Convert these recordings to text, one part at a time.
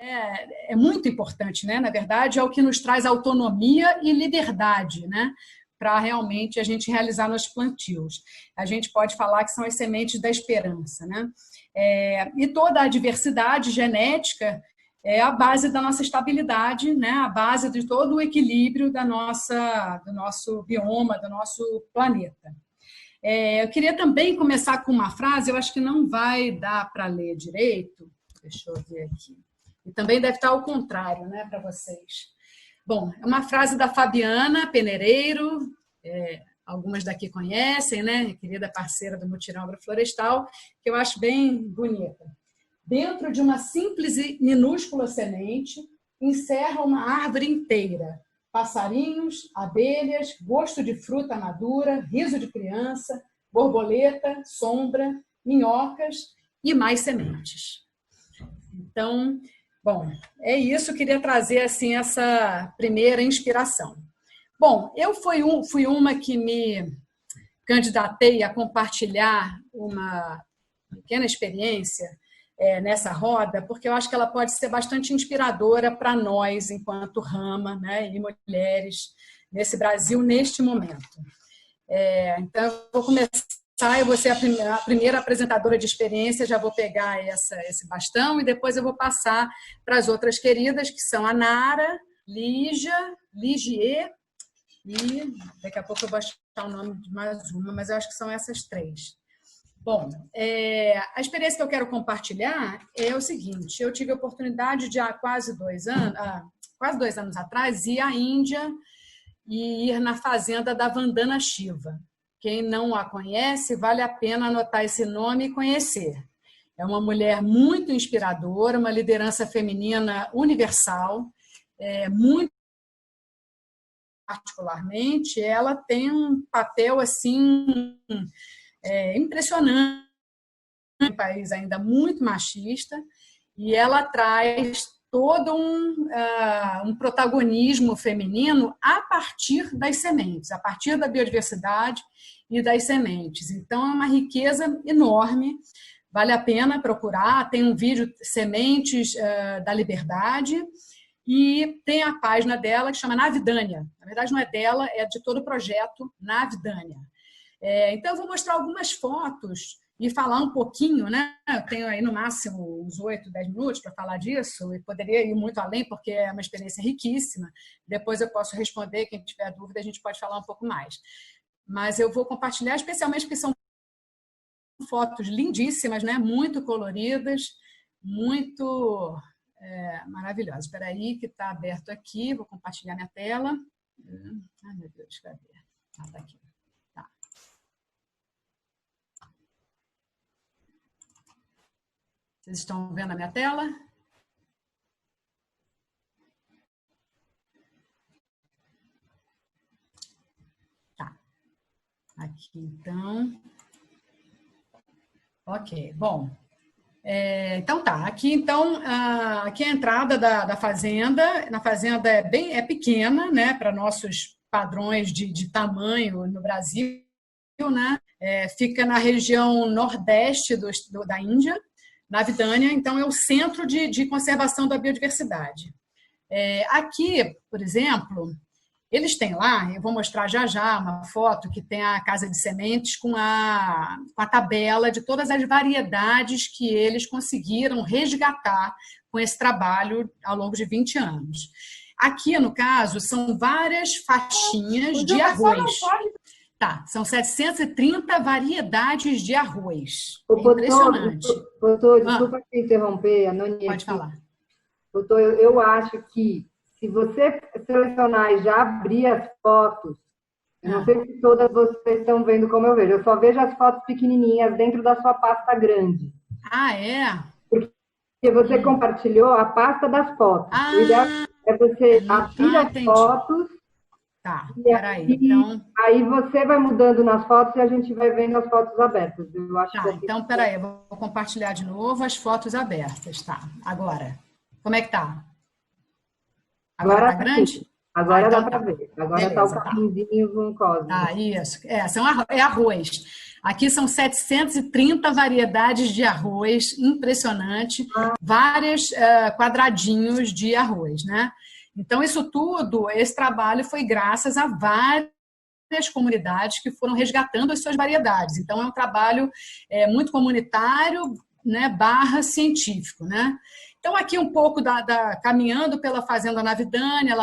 é muito importante, né? Na verdade, é o que nos traz autonomia e liberdade, né? Para realmente a gente realizar nossos plantios. A gente pode falar que são as sementes da esperança, né? E toda a diversidade genética é a base da nossa estabilidade, né? A base de todo o equilíbrio do nosso bioma, do nosso planeta. Eu queria também começar com uma frase, eu acho que não vai dar para ler direito, deixa eu ver aqui. E também deve estar ao contrário, né, para vocês. Bom, é uma frase da Fabiana Penereiro, algumas daqui conhecem, né, querida parceira do Mutirão Agroflorestal, que eu acho bem bonita. Dentro de uma simples e minúscula semente, encerra uma árvore inteira. Passarinhos, abelhas, gosto de fruta madura, riso de criança, borboleta, sombra, minhocas e mais sementes. Então, bom, é isso, eu queria trazer assim essa primeira inspiração. Bom, eu fui uma que me candidatei a compartilhar uma pequena experiência nessa roda, porque eu acho que ela pode ser bastante inspiradora para nós, enquanto rama, né, e mulheres nesse Brasil, neste momento. Então, eu vou começar, eu vou ser a primeira apresentadora de experiência, já vou pegar esse bastão e depois eu vou passar para as outras queridas, que são a Nara, Lígia, Ligier, e daqui a pouco eu vou achar o nome de mais uma, mas eu acho que são essas três. Bom, a experiência que eu quero compartilhar é o seguinte, eu tive a oportunidade de há quase 2 anos atrás ir à Índia e ir na fazenda da Vandana Shiva. Quem não a conhece, vale a pena anotar esse nome e conhecer. É uma mulher muito inspiradora, uma liderança feminina universal, muito particularmente, ela tem um papel assim impressionante, um país ainda muito machista, e ela traz todo um protagonismo feminino a partir das sementes, a partir da biodiversidade e das sementes. Então, é uma riqueza enorme, vale a pena procurar. Tem um vídeo, Sementes da Liberdade, e tem a página dela que chama Navidânia. Na verdade, não é dela, é de todo o projeto Navidânia. Então, eu vou mostrar algumas fotos e falar um pouquinho, né? Eu tenho aí no máximo uns 8, 10 minutos para falar disso, e poderia ir muito além, porque é uma experiência riquíssima. Depois eu posso responder, quem tiver dúvida, a gente pode falar um pouco mais. Mas eu vou compartilhar, especialmente porque são fotos lindíssimas, né? Muito coloridas, muito maravilhosas. Espera aí, que está aberto aqui, vou compartilhar minha tela. Ai, meu Deus, cadê? Está aqui. Vocês estão vendo a minha tela? Tá. Aqui, então. Ok, bom. Então tá, aqui então, aqui é a entrada da fazenda. Na fazenda é pequena, né, para nossos padrões de tamanho no Brasil, né? Fica na região nordeste da Índia, Navidânia, então é o centro de conservação da biodiversidade. Aqui, por exemplo, eles têm lá, eu vou mostrar já uma foto que tem a casa de sementes com a tabela de todas as variedades que eles conseguiram resgatar com esse trabalho ao longo de 20 anos. Aqui, no caso, são várias faixinhas de arroz. Tá, são 730 variedades de arroz. Impressionante. Doutor, desculpa te interromper, a Noni. Pode falar. Doutor, eu acho que se você selecionar e já abrir as fotos, eu não sei se todas vocês estão vendo como eu vejo, eu só vejo as fotos pequenininhas dentro da sua pasta grande. Ah, é? Porque você compartilhou a pasta das fotos. O ideal é você abrir as fotos. Tá, peraí. Então... Aí você vai mudando nas fotos e a gente vai vendo as fotos abertas. Eu acho tá, então peraí, eu vou compartilhar de novo as fotos abertas, tá? Agora, como é que tá? Agora tá grande? Agora dá para ver. Agora tá o capinzinho com cosmos. Tá, isso. É arroz. Aqui são 730 variedades de arroz, impressionante, vários quadradinhos de arroz, né? Então, isso tudo, esse trabalho foi graças a várias comunidades que foram resgatando as suas variedades. Então, é um trabalho muito comunitário, né, barra científico, né? Então, aqui um pouco caminhando pela Fazenda Navidânia,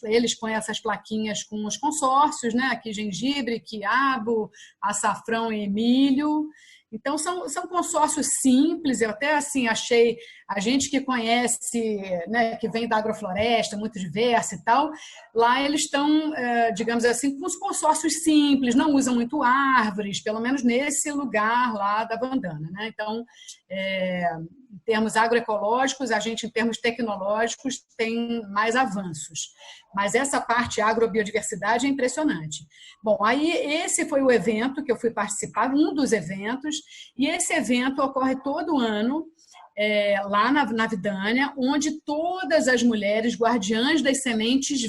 eles põem essas plaquinhas com os consórcios, né? Aqui gengibre, quiabo, açafrão e milho. Então, são consórcios simples, eu até assim achei, a gente que conhece, né, que vem da agrofloresta, muito diversa e tal, lá eles estão, digamos assim, com os consórcios simples, não usam muito árvores, pelo menos nesse lugar lá da Vandana, né? Então, em termos agroecológicos, a gente, em termos tecnológicos, tem mais avanços. Mas essa parte agrobiodiversidade é impressionante. Bom, aí esse foi o evento que eu fui participar, um dos eventos, e esse evento ocorre todo ano, lá na Vidânia, onde todas as mulheres guardiãs das sementes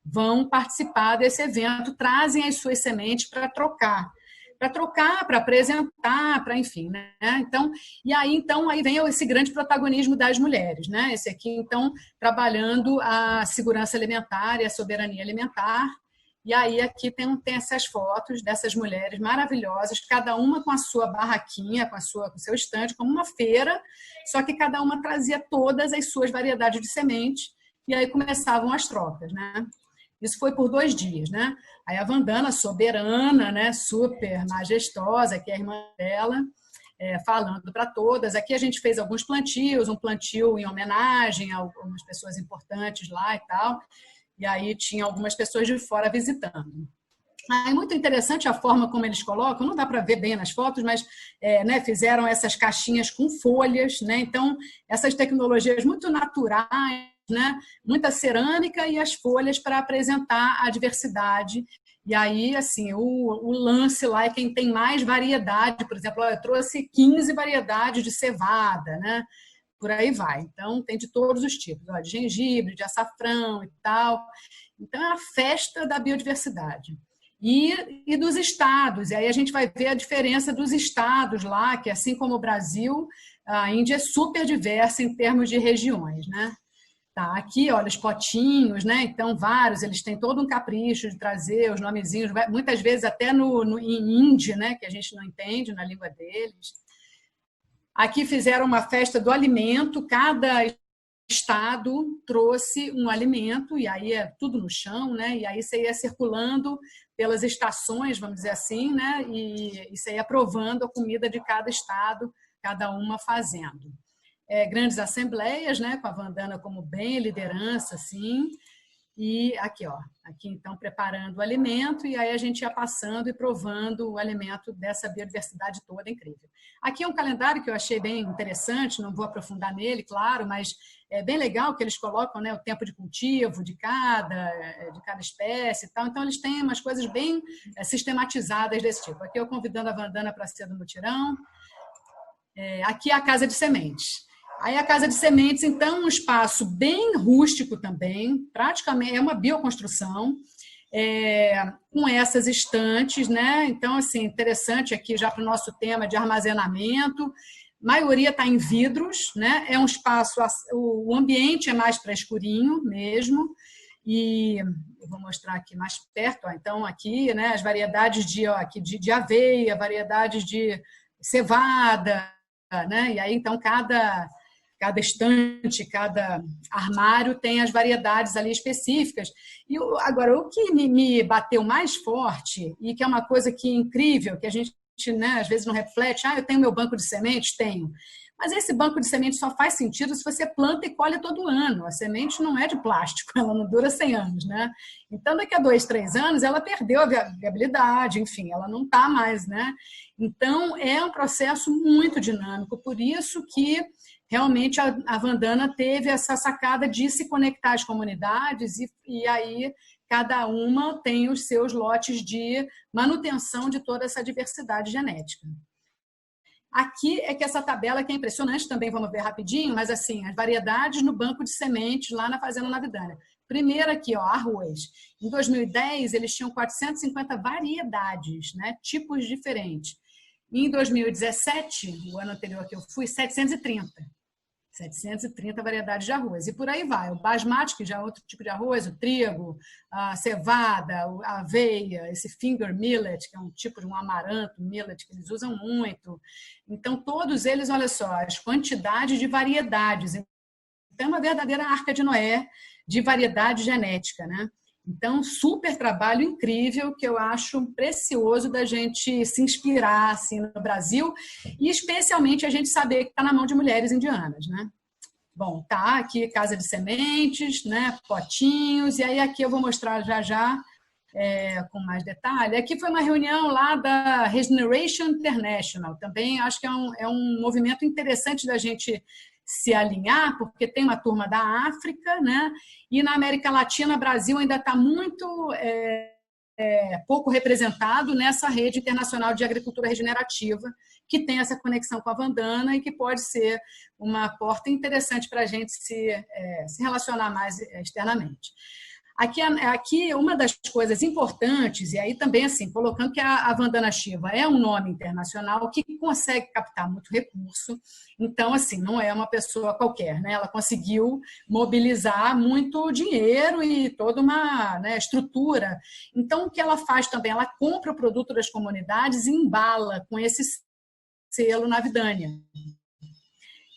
vão participar desse evento, trazem as suas sementes para trocar, para apresentar, para enfim, né? Então, aí vem esse grande protagonismo das mulheres, né? Esse aqui, então, trabalhando a segurança alimentar e a soberania alimentar. E aí aqui tem essas fotos dessas mulheres maravilhosas, cada uma com a sua barraquinha, com o seu estande, como uma feira, só que cada uma trazia todas as suas variedades de semente, e aí começavam as trocas, né? Isso foi por 2 dias, né? Aí a Vandana, soberana, né? Super majestosa, que é a irmã dela, falando para todas. Aqui a gente fez alguns plantios, um plantio em homenagem a algumas pessoas importantes lá e tal. E aí tinha algumas pessoas de fora visitando. É muito interessante a forma como eles colocam, não dá para ver bem nas fotos, mas né, fizeram essas caixinhas com folhas, né? Então, essas tecnologias muito naturais, né? Muita cerâmica e as folhas para apresentar a diversidade. E aí, assim, o lance lá é quem tem mais variedade, por exemplo, eu trouxe 15 variedades de cevada, né? Por aí vai. Então, tem de todos os tipos, de gengibre, de açafrão e tal. Então, é a festa da biodiversidade. E dos estados. E aí a gente vai ver a diferença dos estados lá, que assim como o Brasil, a Índia é super diversa em termos de regiões, né? Tá, aqui, olha, os potinhos, né? Então, vários, eles têm todo um capricho de trazer os nomezinhos, muitas vezes até em hindi, né? Que a gente não entende na língua deles. Aqui fizeram uma festa do alimento, cada estado trouxe um alimento, e aí é tudo no chão, né? E aí você ia circulando pelas estações, vamos dizer assim, né? E você ia provando a comida de cada estado, cada uma fazendo. Grandes assembleias, né? Com a Vandana como bem liderança, assim. E aqui então preparando o alimento, e aí a gente ia passando e provando o alimento dessa biodiversidade toda incrível. Aqui é um calendário que eu achei bem interessante, não vou aprofundar nele, claro, mas é bem legal que eles colocam, né, o tempo de cultivo de cada espécie e tal, então eles têm umas coisas bem sistematizadas desse tipo. Aqui eu convidando a Vandana para ser do mutirão. Aqui é a casa de sementes. Aí a casa de sementes, então, um espaço bem rústico também, praticamente é uma bioconstrução, com essas estantes, né? Então, assim, interessante aqui já para o nosso tema de armazenamento. A maioria está em vidros, né? É um espaço, o ambiente é mais para escurinho mesmo. E eu vou mostrar aqui mais perto, então aqui, né, as variedades de aveia, variedades de cevada, né? E aí, então, cada estante, cada armário tem as variedades ali específicas. E agora, o que me bateu mais forte, e que é uma coisa que é incrível, que a gente, né, às vezes não reflete, eu tenho meu banco de sementes? Tenho. Mas esse banco de sementes só faz sentido se você planta e colhe todo ano. A semente não é de plástico, ela não dura 100 anos, né? Então, daqui a 2, 3 anos, ela perdeu a viabilidade, enfim, ela não está mais, né? Então, é um processo muito dinâmico, por isso que realmente a Vandana teve essa sacada de se conectar às comunidades e aí cada uma tem os seus lotes de manutenção de toda essa diversidade genética. Aqui é que essa tabela que é impressionante, também vamos ver rapidinho, mas assim, as variedades no banco de sementes lá na Fazenda Navidânia. Primeiro aqui, ó, arroz. Em 2010, eles tinham 450 variedades, né? Tipos diferentes. E em 2017, o ano anterior que eu fui, 730 variedades de arroz. E por aí vai. O basmati, que já é outro tipo de arroz, o trigo, a cevada, a aveia, esse finger millet, que é um tipo de um amaranto millet que eles usam muito. Então, todos eles, olha só, as quantidades de variedades. Então, é uma verdadeira arca de Noé de variedade genética, né? Então, super trabalho incrível que eu acho precioso da gente se inspirar assim, no Brasil e especialmente a gente saber que está na mão de mulheres indianas, né? Bom, tá aqui casa de sementes, né? Potinhos, e aí aqui eu vou mostrar já com mais detalhe. Aqui foi uma reunião lá da Regeneration International, também acho que é um movimento interessante da gente se alinhar, porque tem uma turma da África, né? E na América Latina, Brasil ainda está muito pouco representado nessa rede internacional de agricultura regenerativa, que tem essa conexão com a Vandana e que pode ser uma porta interessante para a gente se relacionar mais externamente. Aqui uma das coisas importantes, e aí também assim, colocando que a Vandana Shiva é um nome internacional que consegue captar muito recurso, então assim, não é uma pessoa qualquer, né? Ela conseguiu mobilizar muito dinheiro e toda uma, né, estrutura. Então o que ela faz também, ela compra o produto das comunidades e embala com esse selo Navidânia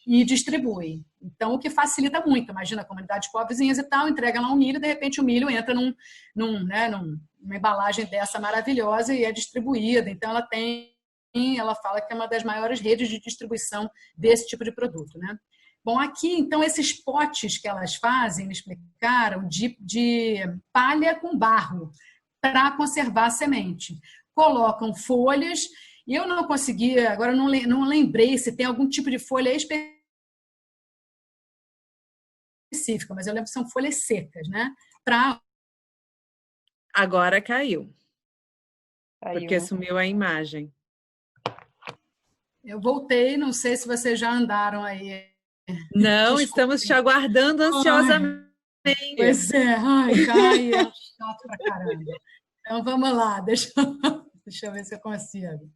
e distribui. Então, o que facilita muito. Imagina, comunidades pobrezinhas e tal, entrega lá um milho, de repente o milho entra numa embalagem dessa maravilhosa e é distribuída. Então, ela fala que é uma das maiores redes de distribuição desse tipo de produto, né? Bom, aqui, então, esses potes que elas fazem, me explicaram, de palha com barro, para conservar a semente. Colocam folhas, e eu não consegui, agora não lembrei se tem algum tipo de folha específica, mas eu lembro que são folhas secas, né? Agora caiu. Porque sumiu a imagem. Eu voltei, não sei se vocês já andaram aí. Não, estamos te aguardando ansiosamente. Pois é, cai, é chato pra caramba. Então vamos lá, deixa eu ver se eu consigo.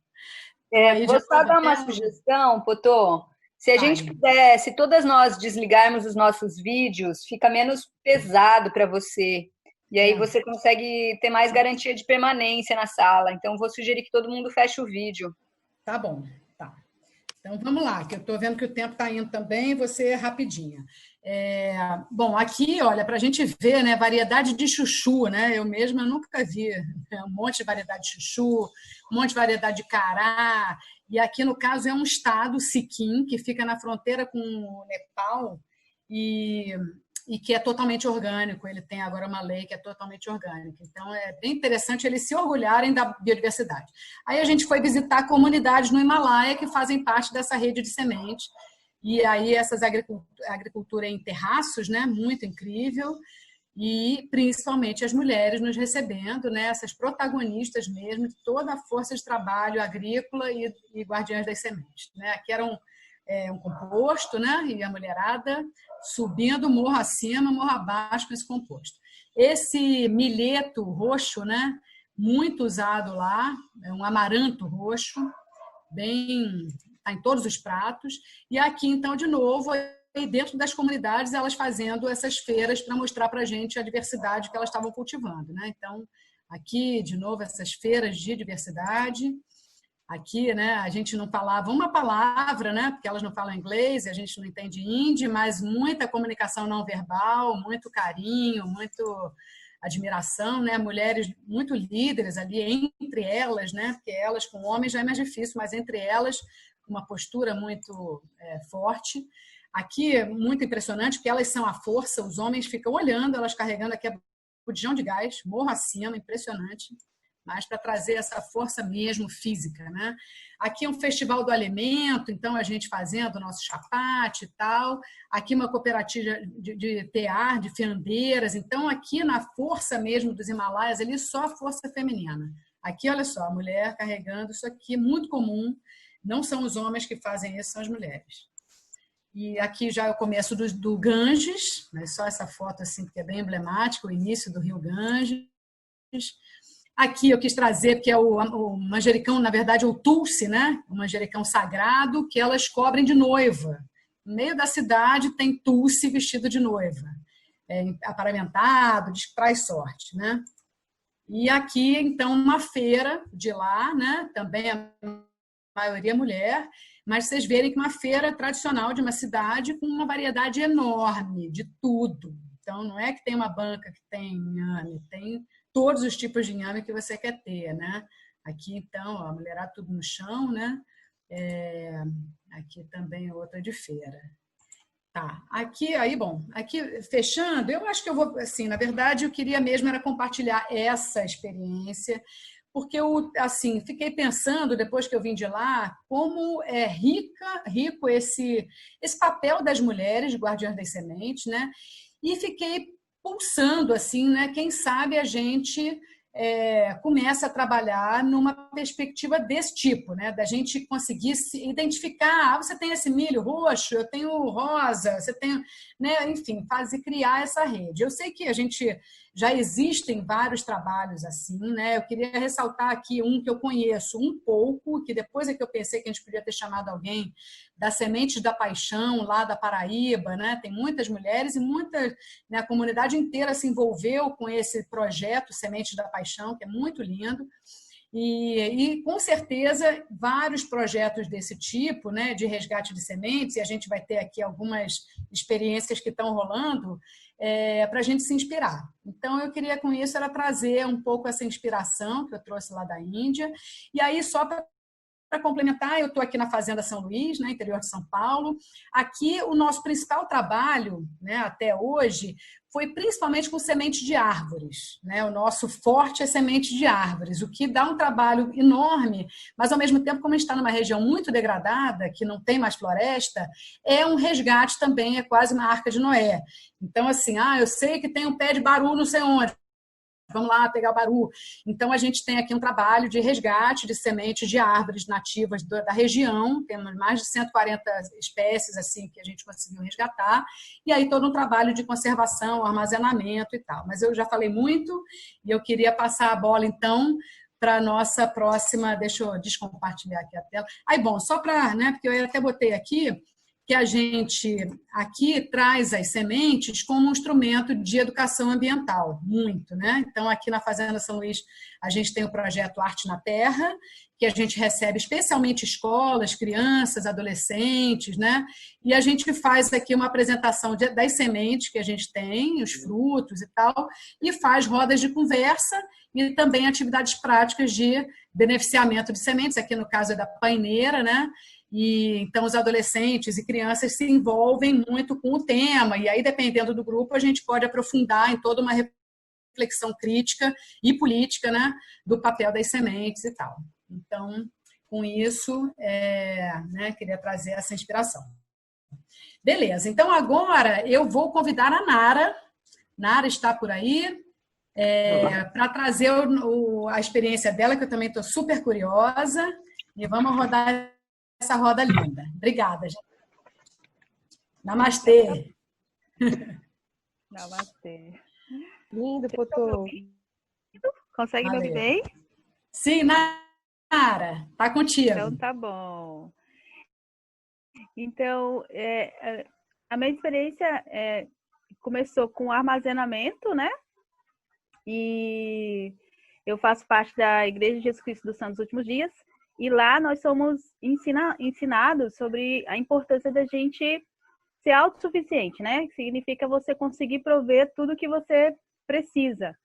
Vou só dar uma sugestão, Potô. Se a gente puder, se todas nós desligarmos os nossos vídeos, fica menos pesado para você. E aí você consegue ter mais garantia de permanência na sala. Então, vou sugerir que todo mundo feche o vídeo. Tá bom, tá. Então, vamos lá, que eu estou vendo que o tempo está indo também, você é rapidinha. Bom, aqui, olha, para a gente ver, né, variedade de chuchu, né? Eu mesma nunca vi, né, um monte de variedade de chuchu, um monte de variedade de cará. E aqui, no caso, é um estado, Sikkim, que fica na fronteira com o Nepal e que é totalmente orgânico. Ele tem agora uma lei que é totalmente orgânica. Então, é bem interessante eles se orgulharem da biodiversidade. Aí a gente foi visitar comunidades no Himalaia que fazem parte dessa rede de sementes. E aí essas agricultura em terraços, né, muito incrível. E principalmente as mulheres nos recebendo, né, essas protagonistas mesmo de toda a força de trabalho agrícola e guardiãs das sementes. Né? Aqui era um composto, né, e a mulherada subindo morro acima, morro abaixo com esse composto. Esse milheto roxo, né, muito usado lá, é um amaranto roxo, está em todos os pratos. E aqui, então, de novo, dentro das comunidades, elas fazendo essas feiras para mostrar para a gente a diversidade que elas estavam cultivando, né? Então, aqui, de novo, essas feiras de diversidade. Aqui, né, a gente não falava uma palavra, né, porque elas não falam inglês, e a gente não entende hindi, mas muita comunicação não verbal, muito carinho, muito admiração, né? Mulheres muito líderes ali entre elas, né? Porque elas com homens já é mais difícil, mas entre elas uma postura muito forte. Aqui, muito impressionante, porque elas são a força, os homens ficam olhando, elas carregando aqui a botijão de gás, morro acima, impressionante, mas para trazer essa força mesmo física, né? Aqui é um festival do alimento, então a gente fazendo o nosso chapate e tal. Aqui uma cooperativa de tear, de fiandeiras. Então aqui na força mesmo dos Himalaias, ali só a força feminina. Aqui, olha só, a mulher carregando isso aqui, muito comum. Não são os homens que fazem isso, são as mulheres. E aqui já é o começo do Ganges, né? Só essa foto assim, que é bem emblemática, o início do rio Ganges. Aqui eu quis trazer, porque é o manjericão, na verdade, é o Tulsi, né? O manjericão sagrado, que elas cobrem de noiva. No meio da cidade tem Tulsi vestido de noiva, aparamentado, diz que traz sorte, né? E aqui, então, uma feira de lá, né? Também a maioria mulher, mas vocês verem que uma feira tradicional de uma cidade com uma variedade enorme de tudo. Então, não é que tem uma banca que tem inhame, tem todos os tipos de inhame que você quer ter, né? Aqui, então, ó, a mulherada tudo no chão, né? Aqui também outra de feira. Tá, aqui, aí, bom, aqui fechando, eu acho que eu vou, assim, na verdade, eu queria mesmo era compartilhar essa experiência, porque eu, assim, fiquei pensando, depois que eu vim de lá, como é rico esse papel das mulheres guardiãs das sementes, né? E fiquei pulsando, assim, né? Quem sabe a gente começa a trabalhar numa perspectiva desse tipo, né? Da gente conseguir se identificar, você tem esse milho roxo, eu tenho rosa, você tem, né? Enfim, criar essa rede. Eu sei que a gente já existem vários trabalhos assim, né? Eu queria ressaltar aqui um que eu conheço um pouco, que depois é que eu pensei que a gente podia ter chamado alguém da Sementes da Paixão, lá da Paraíba, né? Tem muitas mulheres e né, a comunidade inteira se envolveu com esse projeto Sementes da Paixão, que é muito lindo. E com certeza, vários projetos desse tipo, né, de resgate de sementes, e a gente vai ter aqui algumas experiências que estão rolando, para a gente se inspirar. Então, eu queria, com isso, era trazer um pouco essa inspiração que eu trouxe lá da Índia. E aí, só para complementar, eu estou aqui na Fazenda São Luís, né, interior de São Paulo. Aqui, o nosso principal trabalho, né, até hoje, foi principalmente com semente de árvores, né? O nosso forte é semente de árvores, o que dá um trabalho enorme, mas, ao mesmo tempo, como a gente está numa região muito degradada, que não tem mais floresta, é um resgate também, é quase uma arca de Noé. Então, assim, eu sei que tem um pé de baru não sei onde, vamos lá pegar o baru. Então, a gente tem aqui um trabalho de resgate de sementes de árvores nativas da região, temos mais de 140 espécies assim que a gente conseguiu resgatar, e aí todo um trabalho de conservação, armazenamento e tal. Mas eu já falei muito e eu queria passar a bola, então, para a nossa próxima. Deixa eu descompartilhar aqui a tela. Aí, bom, só para, né, porque eu até botei aqui, que a gente aqui traz as sementes como um instrumento de educação ambiental, muito, né? Então, aqui na Fazenda São Luís, a gente tem o projeto Arte na Terra, que a gente recebe especialmente escolas, crianças, adolescentes, né? E a gente faz aqui uma apresentação das sementes que a gente tem, os frutos e tal, e faz rodas de conversa e também atividades práticas de beneficiamento de sementes, aqui no caso é da paineira, né? E então os adolescentes e crianças se envolvem muito com o tema, e aí, dependendo do grupo, a gente pode aprofundar em toda uma reflexão crítica e política, né, do papel das sementes e tal. Então, com isso, né, queria trazer essa inspiração. Beleza, então agora eu vou convidar a Nara. Nara está por aí, para trazer a experiência dela, que eu também estou super curiosa, e vamos rodar essa roda linda. Obrigada, gente. Namastê. Namastê. Lindo, Potô. Consegue me ouvir bem? Sim, Nara, tá contigo. Então, tá bom. Então, a minha experiência começou com armazenamento, né? E eu faço parte da Igreja de Jesus Cristo dos Santos Últimos Dias. E lá nós somos ensinados sobre a importância da gente ser autossuficiente, né? Que significa você conseguir prover tudo que você precisa.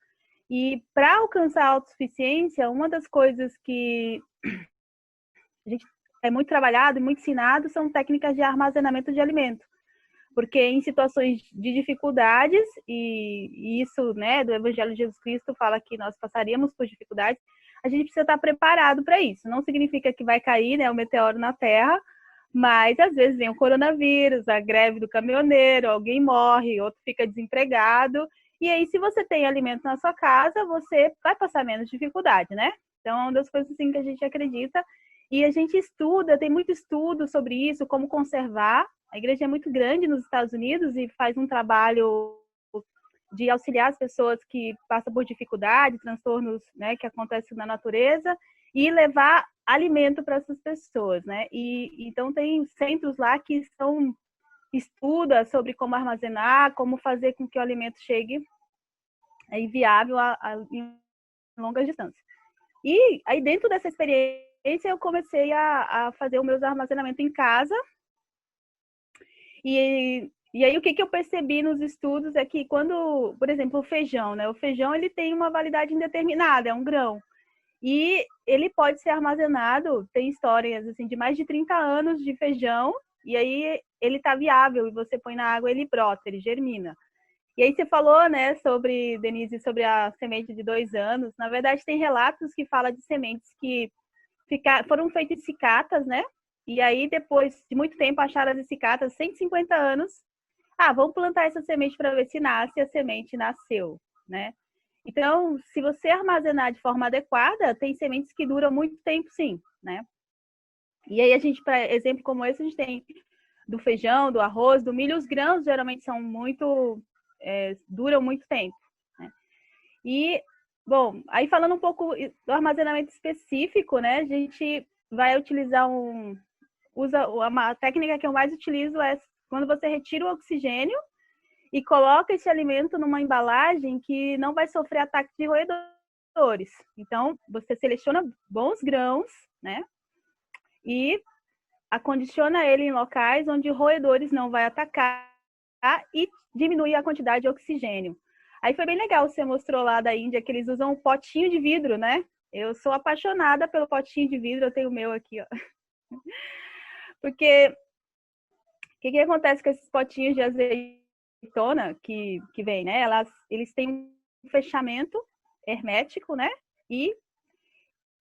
E para alcançar a autossuficiência, uma das coisas que a gente é muito trabalhado e muito ensinado são técnicas de armazenamento de alimento. Porque em situações de dificuldades, e isso, né, do Evangelho de Jesus Cristo fala que nós passaríamos por dificuldades, a gente precisa estar preparado para isso. Não significa que vai cair, né, o meteoro na Terra, mas às vezes vem o coronavírus, a greve do caminhoneiro, alguém morre, outro fica desempregado. E aí, se você tem alimento na sua casa, você vai passar menos dificuldade, né? Então, é uma das coisas assim que a gente acredita. E a gente estuda, tem muito estudo sobre isso, como conservar A igreja é muito grande nos Estados Unidos e faz um trabalho de auxiliar as pessoas que passam por dificuldade, transtornos, né, que acontecem na natureza, e levar alimento para essas pessoas, né? E então tem centros lá que estuda sobre como armazenar, como fazer com que o alimento chegue viável em longas distâncias. E aí dentro dessa experiência eu comecei a fazer os meus armazenamentos em casa. E aí o que eu percebi nos estudos é que quando, por exemplo, o feijão, né? O feijão ele tem uma validade indeterminada, é um grão. E ele pode ser armazenado, tem histórias assim de mais de 30 anos de feijão, e aí ele tá viável, e você põe na água, ele brota, ele germina. E aí você falou, né, sobre, Denise, sobre a semente de 2 anos. Na verdade, tem relatos que falam de sementes que foram feitas em cicatas, né? E aí, depois de muito tempo, acharam as cicatas, 150 anos. Vamos plantar essa semente para ver se nasce, e a semente nasceu, né? Então, se você armazenar de forma adequada, tem sementes que duram muito tempo, sim, né? E aí, para exemplo como esse, a gente tem do feijão, do arroz, do milho. Os grãos geralmente são duram muito tempo, né? E, bom, aí falando um pouco do armazenamento específico, né? A gente vai utilizar uma técnica que eu mais utilizo é quando você retira o oxigênio e coloca esse alimento numa embalagem que não vai sofrer ataque de roedores. Então, você seleciona bons grãos, né? E acondiciona ele em locais onde roedores não vai atacar e diminui a quantidade de oxigênio. Aí foi bem legal, você mostrou lá da Índia que eles usam um potinho de vidro, né? Eu sou apaixonada pelo potinho de vidro, eu tenho o meu aqui, ó. Porque o que acontece com esses potinhos de azeitona que vem, né? Eles têm um fechamento hermético, né? E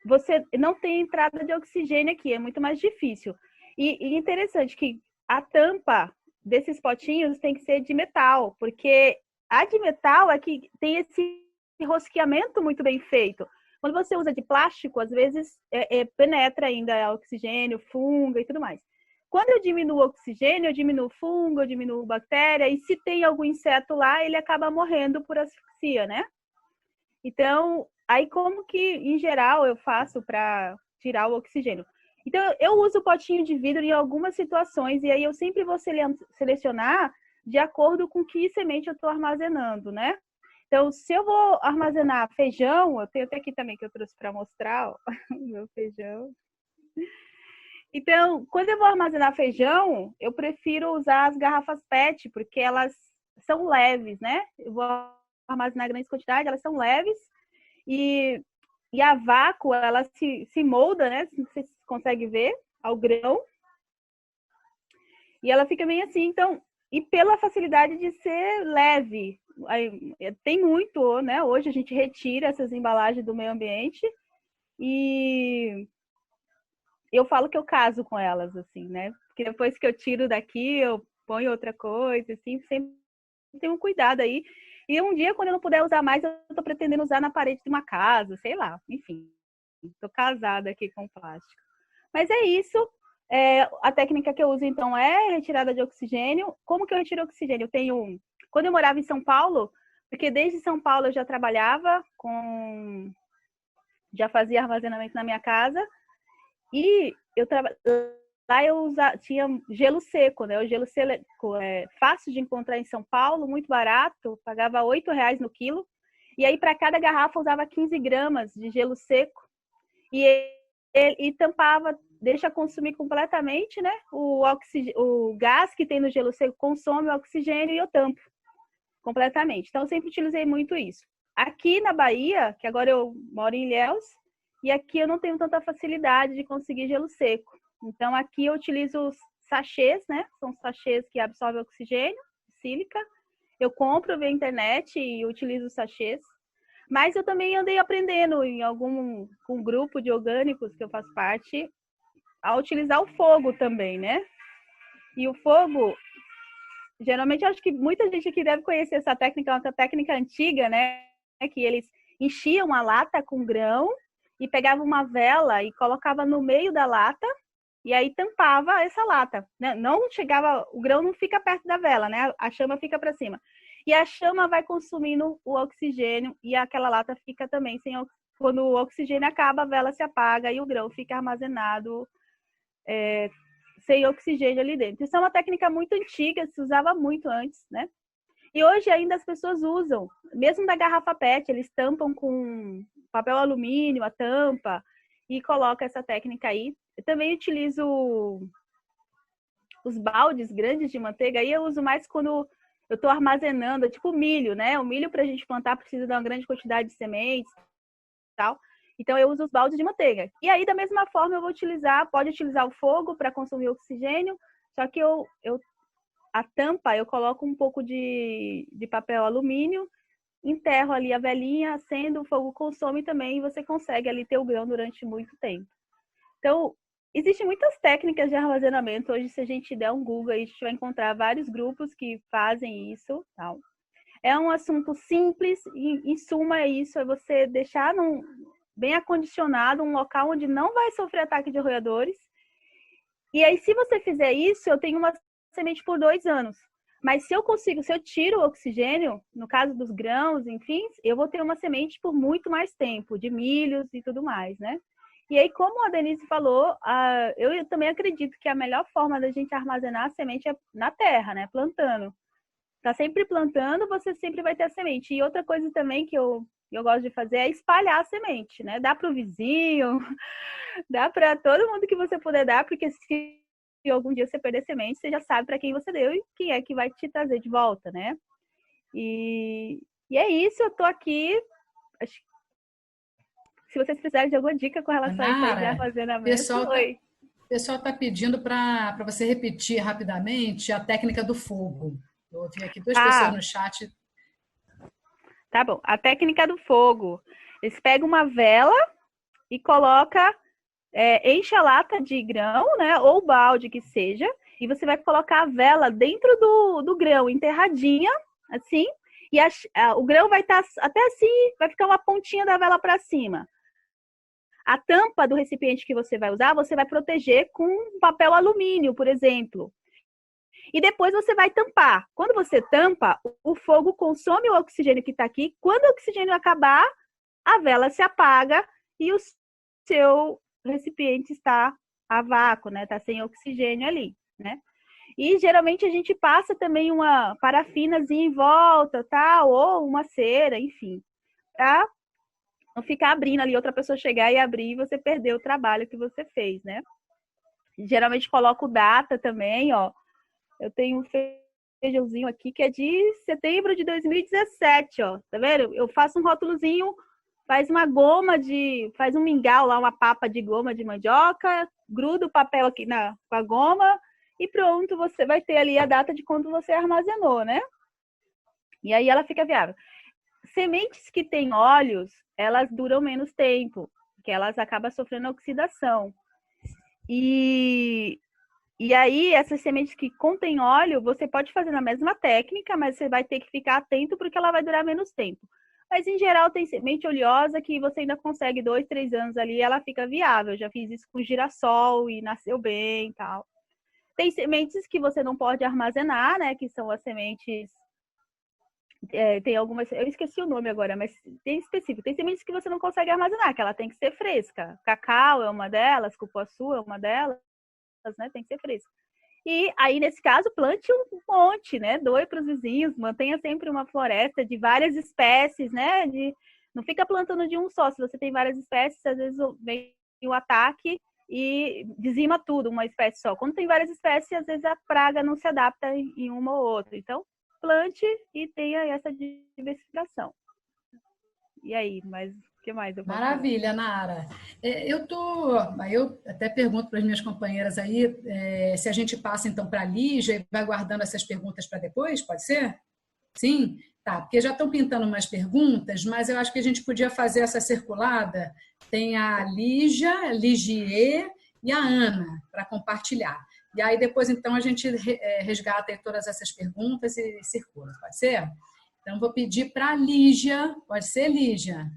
você não tem entrada de oxigênio aqui, é muito mais difícil. E interessante que a tampa desses potinhos tem que ser de metal, porque a de metal é que tem esse rosqueamento muito bem feito. Quando você usa de plástico, às vezes penetra ainda oxigênio, fungo e tudo mais. Quando eu diminuo o oxigênio, eu diminuo fungo, eu diminuo bactéria, e se tem algum inseto lá, ele acaba morrendo por asfixia, né? Então, aí como que, em geral, eu faço para tirar o oxigênio? Então, eu uso o potinho de vidro em algumas situações, e aí eu sempre vou selecionar de acordo com que semente eu estou armazenando, né? Então, se eu vou armazenar feijão, eu tenho até aqui também que eu trouxe para mostrar, ó, o meu feijão. Então, quando eu vou armazenar feijão, eu prefiro usar as garrafas PET, porque elas são leves, né? Eu vou armazenar grandes quantidades, elas são leves, e a vácuo, ela se molda, né? Você consegue ver, ao grão. E ela fica bem assim, então, e pela facilidade de ser leve. Tem muito, né? Hoje a gente retira essas embalagens do meio ambiente e eu falo que eu caso com elas, assim, né? Porque depois que eu tiro daqui, eu ponho outra coisa, assim, sempre tenho um cuidado aí. E um dia, quando eu não puder usar mais, eu tô pretendendo usar na parede de uma casa, sei lá, enfim. Tô casada aqui com plástico. Mas é isso. A técnica que eu uso, então, é retirada de oxigênio. Como que eu retiro oxigênio? Quando eu morava em São Paulo, porque desde São Paulo eu já trabalhava já fazia armazenamento na minha casa, e lá eu tinha gelo seco, né? O gelo seco é fácil de encontrar em São Paulo, muito barato, pagava R$8 no quilo. E aí, para cada garrafa, eu usava 15 gramas de gelo seco. E tampava, deixa consumir completamente, né? O gás que tem no gelo seco consome o oxigênio e eu tampo completamente. Então, eu sempre utilizei muito isso. Aqui na Bahia, que agora eu moro em Ilhéus, e aqui eu não tenho tanta facilidade de conseguir gelo seco. Então, aqui eu utilizo os sachês, né? São sachês que absorvem oxigênio, sílica. Eu compro via internet e utilizo os sachês. Mas eu também andei aprendendo com um grupo de orgânicos que eu faço parte, a utilizar o fogo também, né? E o fogo, geralmente, eu acho que muita gente aqui deve conhecer essa técnica, é uma técnica antiga, né? Que eles enchiam a lata com grão e pegavam uma vela e colocava no meio da lata e aí tampava essa lata, né? Não chegava, o grão não fica perto da vela, né? A chama fica para cima. E a chama vai consumindo o oxigênio e aquela lata fica também sem oxigênio. Quando o oxigênio acaba, a vela se apaga e o grão fica armazenado sem oxigênio ali dentro. Isso é uma técnica muito antiga, se usava muito antes, né? E hoje ainda as pessoas usam, mesmo da garrafa PET, eles tampam com papel alumínio, a tampa, e colocam essa técnica aí. Eu também utilizo os baldes grandes de manteiga, aí eu uso mais quando eu estou armazenando, tipo milho, né? O milho para a gente plantar precisa de uma grande quantidade de sementes e tal. Então eu uso os baldes de manteiga. E aí, da mesma forma, eu vou pode utilizar o fogo para consumir oxigênio, só que a tampa, eu coloco um pouco de papel alumínio, enterro ali a velinha, acendo, o fogo consome também, e você consegue ali ter o grão durante muito tempo. Então, existem muitas técnicas de armazenamento. Hoje, se a gente der um Google, a gente vai encontrar vários grupos que fazem isso. Tal. É um assunto simples, e, em suma, é isso, é você deixar bem acondicionado, um local onde não vai sofrer ataque de roedores. E aí, se você fizer isso, eu tenho uma semente por 2 anos. Mas se eu tiro o oxigênio, no caso dos grãos, enfim, eu vou ter uma semente por muito mais tempo, de milhos e tudo mais, né? E aí, como a Denise falou, eu também acredito que a melhor forma da gente armazenar a semente é na terra, né? Plantando. Tá sempre plantando, você sempre vai ter a semente. E outra coisa também que eu gosto de fazer é espalhar a semente, né? Dá para o vizinho, dá para todo mundo que você puder dar, porque se algum dia você perder semente, você já sabe para quem você deu e quem é que vai te trazer de volta, né? E é isso, eu tô aqui. Se vocês precisarem de alguma dica com relação a isso aí de armazenamento, o pessoal está pedindo para você repetir rapidamente a técnica do fogo. Eu ouvi aqui 2 pessoas no chat. Tá bom. A técnica do fogo. Eles pegam uma vela e coloca, enche a lata de grão, né? Ou balde que seja. E você vai colocar a vela dentro do grão, enterradinha, assim. E o grão vai estar até assim, vai ficar uma pontinha da vela para cima. A tampa do recipiente que você vai usar, você vai proteger com papel alumínio, por exemplo. E depois você vai tampar. Quando você tampa, o fogo consome o oxigênio que está aqui. Quando o oxigênio acabar, a vela se apaga e o seu recipiente está a vácuo, né? Está sem oxigênio ali, né? E geralmente a gente passa também uma parafinazinha em volta, tal, ou uma cera, enfim, para não ficar abrindo ali, outra pessoa chegar e abrir e você perder o trabalho que você fez, né? Geralmente coloco data também, ó. Eu tenho um feijãozinho aqui que é de setembro de 2017, ó. Tá vendo? Eu faço um rótulozinho, faz um mingau lá, uma papa de goma de mandioca, gruda o papel aqui com a goma e pronto, você vai ter ali a data de quando você armazenou, né? E aí ela fica viável. Sementes que têm óleos, elas duram menos tempo, porque elas acabam sofrendo oxidação. E aí, essas sementes que contêm óleo, você pode fazer na mesma técnica, mas você vai ter que ficar atento porque ela vai durar menos tempo. Mas, em geral, tem semente oleosa que você ainda consegue 2, 3 anos ali e ela fica viável. Eu já fiz isso com girassol e nasceu bem e tal. Tem sementes que você não pode armazenar, né? Que são as sementes... tem algumas... Eu esqueci o nome agora, mas tem específico. Tem sementes que você não consegue armazenar, que ela tem que ser fresca. Cacau é uma delas, cupuaçu é uma delas. Né? Tem que ser fresco. E aí, nesse caso, plante um monte, né? Doe para os vizinhos, mantenha sempre uma floresta de várias espécies, né? Não fica plantando de um só. Se você tem várias espécies, às vezes vem o ataque e dizima tudo, uma espécie só. Quando tem várias espécies, às vezes a praga não se adapta em uma ou outra. Então, plante e tenha essa diversificação. E aí, mas o que mais eu posso Maravilha, falar? Nara. Eu até pergunto para as minhas companheiras aí se a gente passa então para a Lígia e vai guardando essas perguntas para depois, pode ser? Sim? Tá, porque já estão pintando umas perguntas, mas eu acho que a gente podia fazer essa circulada. Tem a Lígia, Ligier e a Ana para compartilhar. E aí depois então a gente resgata todas essas perguntas e circula, pode ser? Então vou pedir para a Lígia, pode ser, Lígia?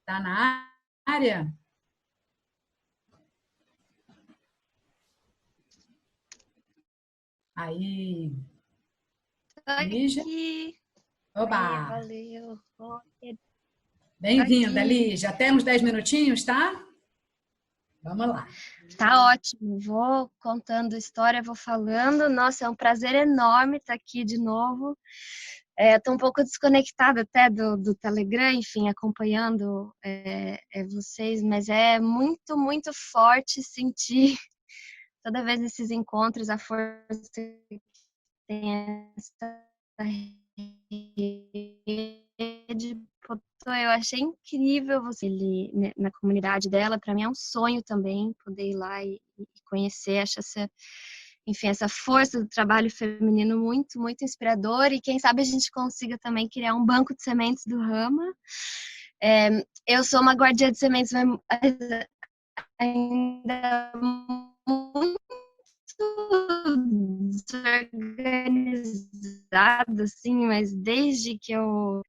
Está na área? Aí, Lígia. Aqui. Oba! Valeu. Bem-vinda, Lígia. Até uns 10 minutinhos, tá? Vamos lá. Tá ótimo. Vou contando história, vou falando. Nossa, é um prazer enorme estar aqui de novo. Estou um pouco desconectada até do Telegram, enfim, acompanhando vocês, mas é muito, muito forte sentir toda vez nesses encontros a força que tem essa rede. Eu achei incrível você na comunidade dela. Para mim é um sonho também poder ir lá e conhecer. Acho essa força do trabalho feminino muito, muito inspiradora. E quem sabe a gente consiga também criar um banco de sementes do Rama. Eu sou uma guardiã de sementes, mas ainda muito desorganizada, assim, mas desde que eu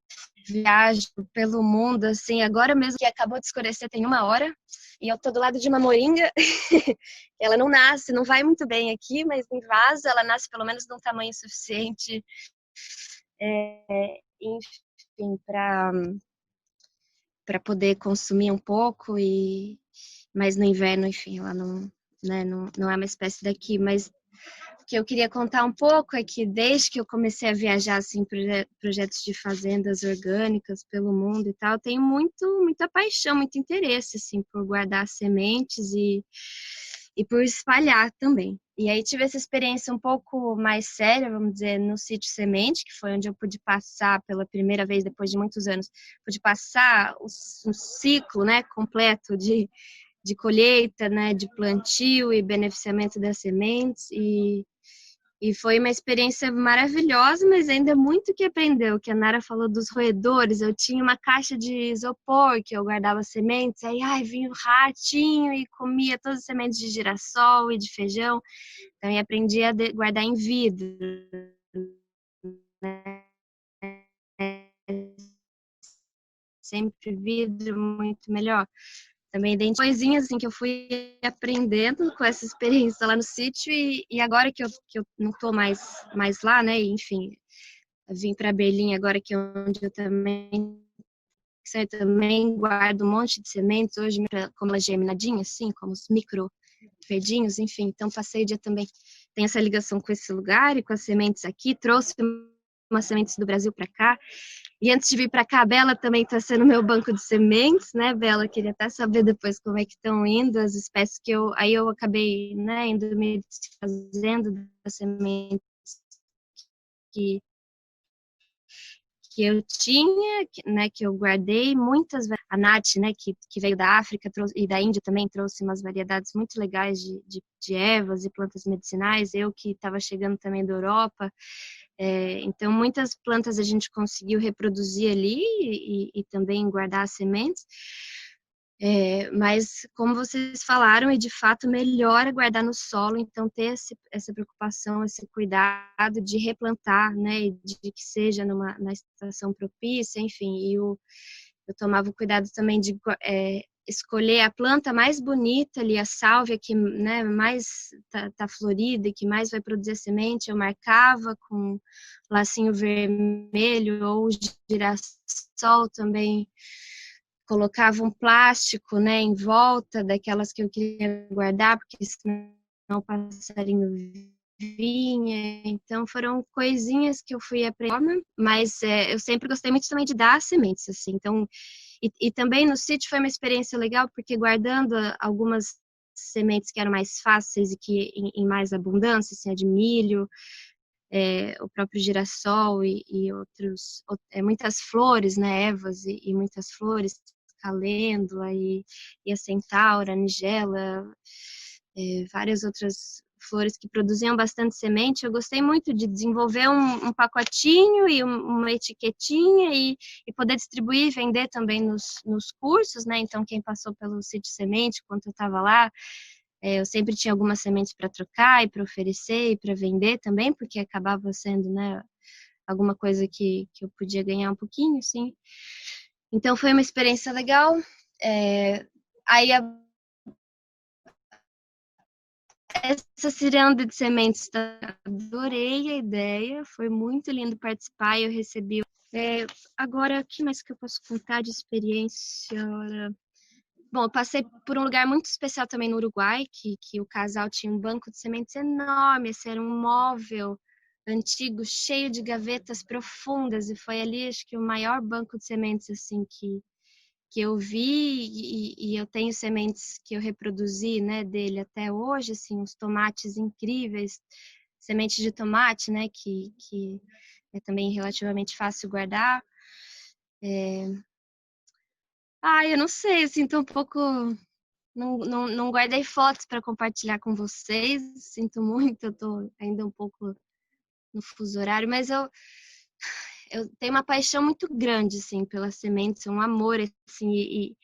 viajo pelo mundo, assim, agora mesmo que acabou de escurecer, tem 1 hora, e eu tô do lado de uma moringa. Ela não nasce, não vai muito bem aqui, mas em vaso ela nasce pelo menos de um tamanho suficiente, enfim, para poder consumir um pouco, mas no inverno, enfim, ela não, né, não é uma espécie daqui. Mas o que eu queria contar um pouco é que desde que eu comecei a viajar assim, projetos de fazendas orgânicas pelo mundo e tal, tenho muita paixão, muito interesse assim, por guardar sementes e por espalhar também. E aí tive essa experiência um pouco mais séria, vamos dizer, no Sítio Semente, que foi onde eu pude passar pela primeira vez, depois de muitos anos, pude passar um ciclo, né, completo de colheita, né, de plantio e beneficiamento das sementes, e foi uma experiência maravilhosa, mas ainda muito que aprendeu, que a Nara falou dos roedores. Eu tinha uma caixa de isopor que eu guardava sementes, aí vinha o ratinho e comia todas as sementes de girassol e de feijão, então eu aprendi a guardar em vidro, né? Sempre vidro, muito melhor. Também tem coisinhas assim que eu fui aprendendo com essa experiência lá no sítio, e agora que eu não tô mais lá, né, e, enfim, vim para Berlim agora, que é onde eu também guardo um monte de sementes hoje, como elas germinadinhas, assim, como os micro verdinhos, enfim, então passei o dia também, tem essa ligação com esse lugar e com as sementes aqui, trouxe umas sementes do Brasil para cá. E antes de vir para cá, a Bela também está sendo meu banco de sementes, né, Bela? Queria até saber depois como é que estão indo as espécies que eu acabei, né, indo me desfazendo das sementes que eu tinha, né, que eu guardei. Muitas, a Nath, né, que veio da África e da Índia também trouxe umas variedades muito legais de ervas e plantas medicinais. Eu que estava chegando também da Europa. Então, muitas plantas a gente conseguiu reproduzir ali e também guardar as sementes. Mas, como vocês falaram, e de fato melhor é guardar no solo, então ter essa preocupação, esse cuidado de replantar, né, de que seja na estação propícia, enfim. E eu tomava o cuidado também de escolher a planta mais bonita ali, a sálvia que, né, mais tá florida e que mais vai produzir semente. Eu marcava com lacinho vermelho, ou girassol também. Colocava um plástico, né, em volta daquelas que eu queria guardar, porque senão o passarinho vinha. Então foram coisinhas que eu fui aprendendo, mas eu sempre gostei muito também de dar sementes, assim. Então, e também no sítio foi uma experiência legal, porque guardando algumas sementes que eram mais fáceis e que em mais abundância, assim, a de milho, o próprio girassol e muitas flores, né, ervas e muitas flores, calêndula e a centaura, a nigela, várias outras flores que produziam bastante semente. Eu gostei muito de desenvolver um pacotinho e uma etiquetinha e poder distribuir e vender também nos cursos, né? Então, quem passou pelo Sítio Semente, quando eu estava lá, eu sempre tinha algumas sementes para trocar e para oferecer e para vender também, porque acabava sendo, né, alguma coisa que eu podia ganhar um pouquinho, sim. Então, foi uma experiência legal. Aí essa ciranda de sementes, adorei a ideia, foi muito lindo participar, eu recebi. Agora, o que mais que eu posso contar de experiência? Bom, eu passei por um lugar muito especial também no Uruguai, que o casal tinha um banco de sementes enorme, esse era um móvel antigo, cheio de gavetas profundas, e foi ali, acho que o maior banco de sementes, assim, que eu vi, e eu tenho sementes que eu reproduzi, né, dele até hoje, assim, uns tomates incríveis, semente de tomate, né, que é também relativamente fácil guardar. Eu não sei, eu sinto um pouco. Não guardei fotos para compartilhar com vocês, sinto muito, eu tô ainda um pouco no fuso horário, mas eu tenho uma paixão muito grande, assim, pelas sementes, um amor, assim,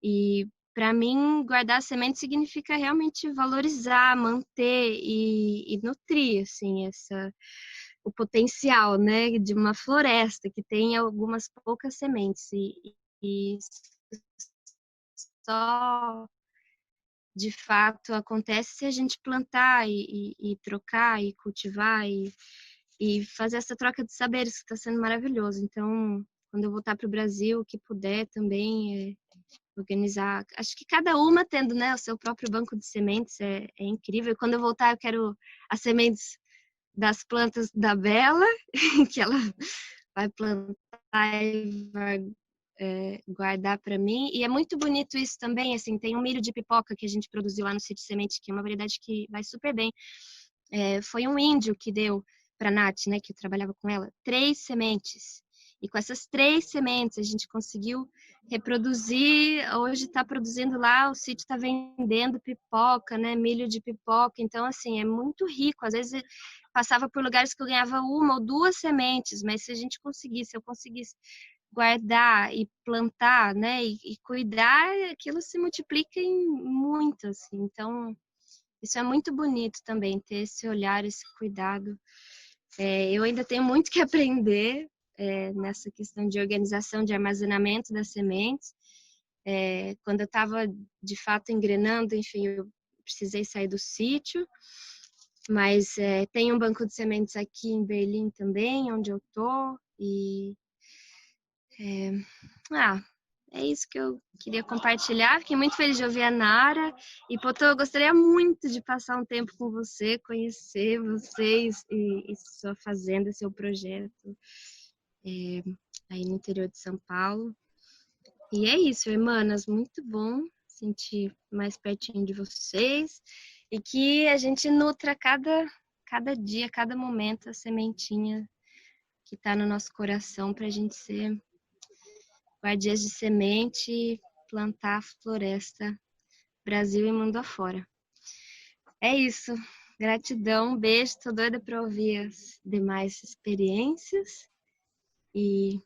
e para mim, guardar sementes significa realmente valorizar, manter e nutrir, assim, o potencial, né, de uma floresta que tem algumas poucas sementes e só de fato acontece se a gente plantar e trocar e cultivar e fazer essa troca de saberes que está sendo maravilhoso. Então, quando eu voltar para o Brasil, o que puder também organizar. Acho que cada uma tendo, né, o seu próprio banco de sementes é incrível. Quando eu voltar, eu quero as sementes das plantas da Bela, que ela vai plantar e vai guardar para mim. E é muito bonito isso também, assim, tem um milho de pipoca que a gente produziu lá no Sítio Semente, que é uma variedade que vai super bem. Foi um índio que deu para a Nath, né, que eu trabalhava com ela, 3 sementes. E com essas 3 sementes a gente conseguiu reproduzir, hoje está produzindo lá, o sítio está vendendo pipoca, né, milho de pipoca, então assim, é muito rico, às vezes passava por lugares que eu ganhava 1 ou 2 sementes, mas se eu conseguisse guardar e plantar, né, e cuidar, aquilo se multiplica em muito, assim, então isso é muito bonito também, ter esse olhar, esse cuidado. Eu ainda tenho muito que aprender nessa questão de organização, de armazenamento das sementes. Quando eu estava, de fato, engrenando, enfim, eu precisei sair do sítio, mas tem um banco de sementes aqui em Berlim também, onde eu estou, e é isso que eu queria compartilhar. Fiquei muito feliz de ouvir a Nara. E, Potô, eu gostaria muito de passar um tempo com você, conhecer vocês e sua fazenda, seu projeto aí no interior de São Paulo. E é isso, irmãs, muito bom sentir mais pertinho de vocês e que a gente nutra cada dia, cada momento a sementinha que está no nosso coração para a gente ser guardiãs de semente e plantar a floresta Brasil e mundo afora. É isso. Gratidão, beijo. Tô doida para ouvir as demais experiências. E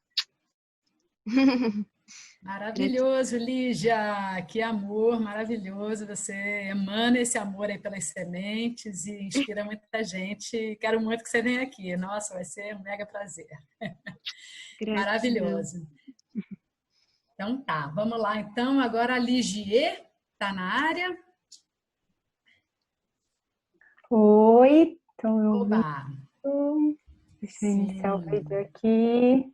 Maravilhoso, Lígia, que amor maravilhoso, você emana esse amor aí pelas sementes e inspira muita gente. Quero muito que você venha aqui, nossa, vai ser um mega prazer. gratidão. Maravilhoso. Então tá, vamos lá então, agora a Ligier está na área. Oi, estão me ouvindo? Oba! Deixa eu iniciar o vídeo aqui.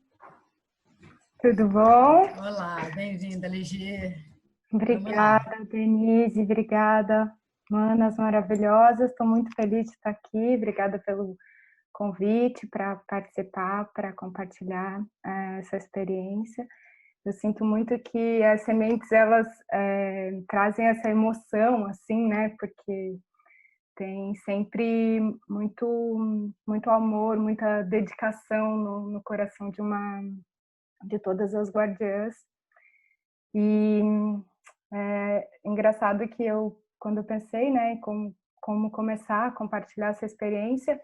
Tudo bom? Olá, bem-vinda, Ligier. Obrigada, Denise, obrigada, manas maravilhosas. Estou muito feliz de estar aqui. Obrigada pelo convite para participar, para compartilhar essa experiência. Eu sinto muito que as sementes, elas trazem essa emoção, assim, né? Porque tem sempre muito amor, muita dedicação no coração de todas as guardiãs. E engraçado que quando eu pensei, né, em como começar a compartilhar essa experiência,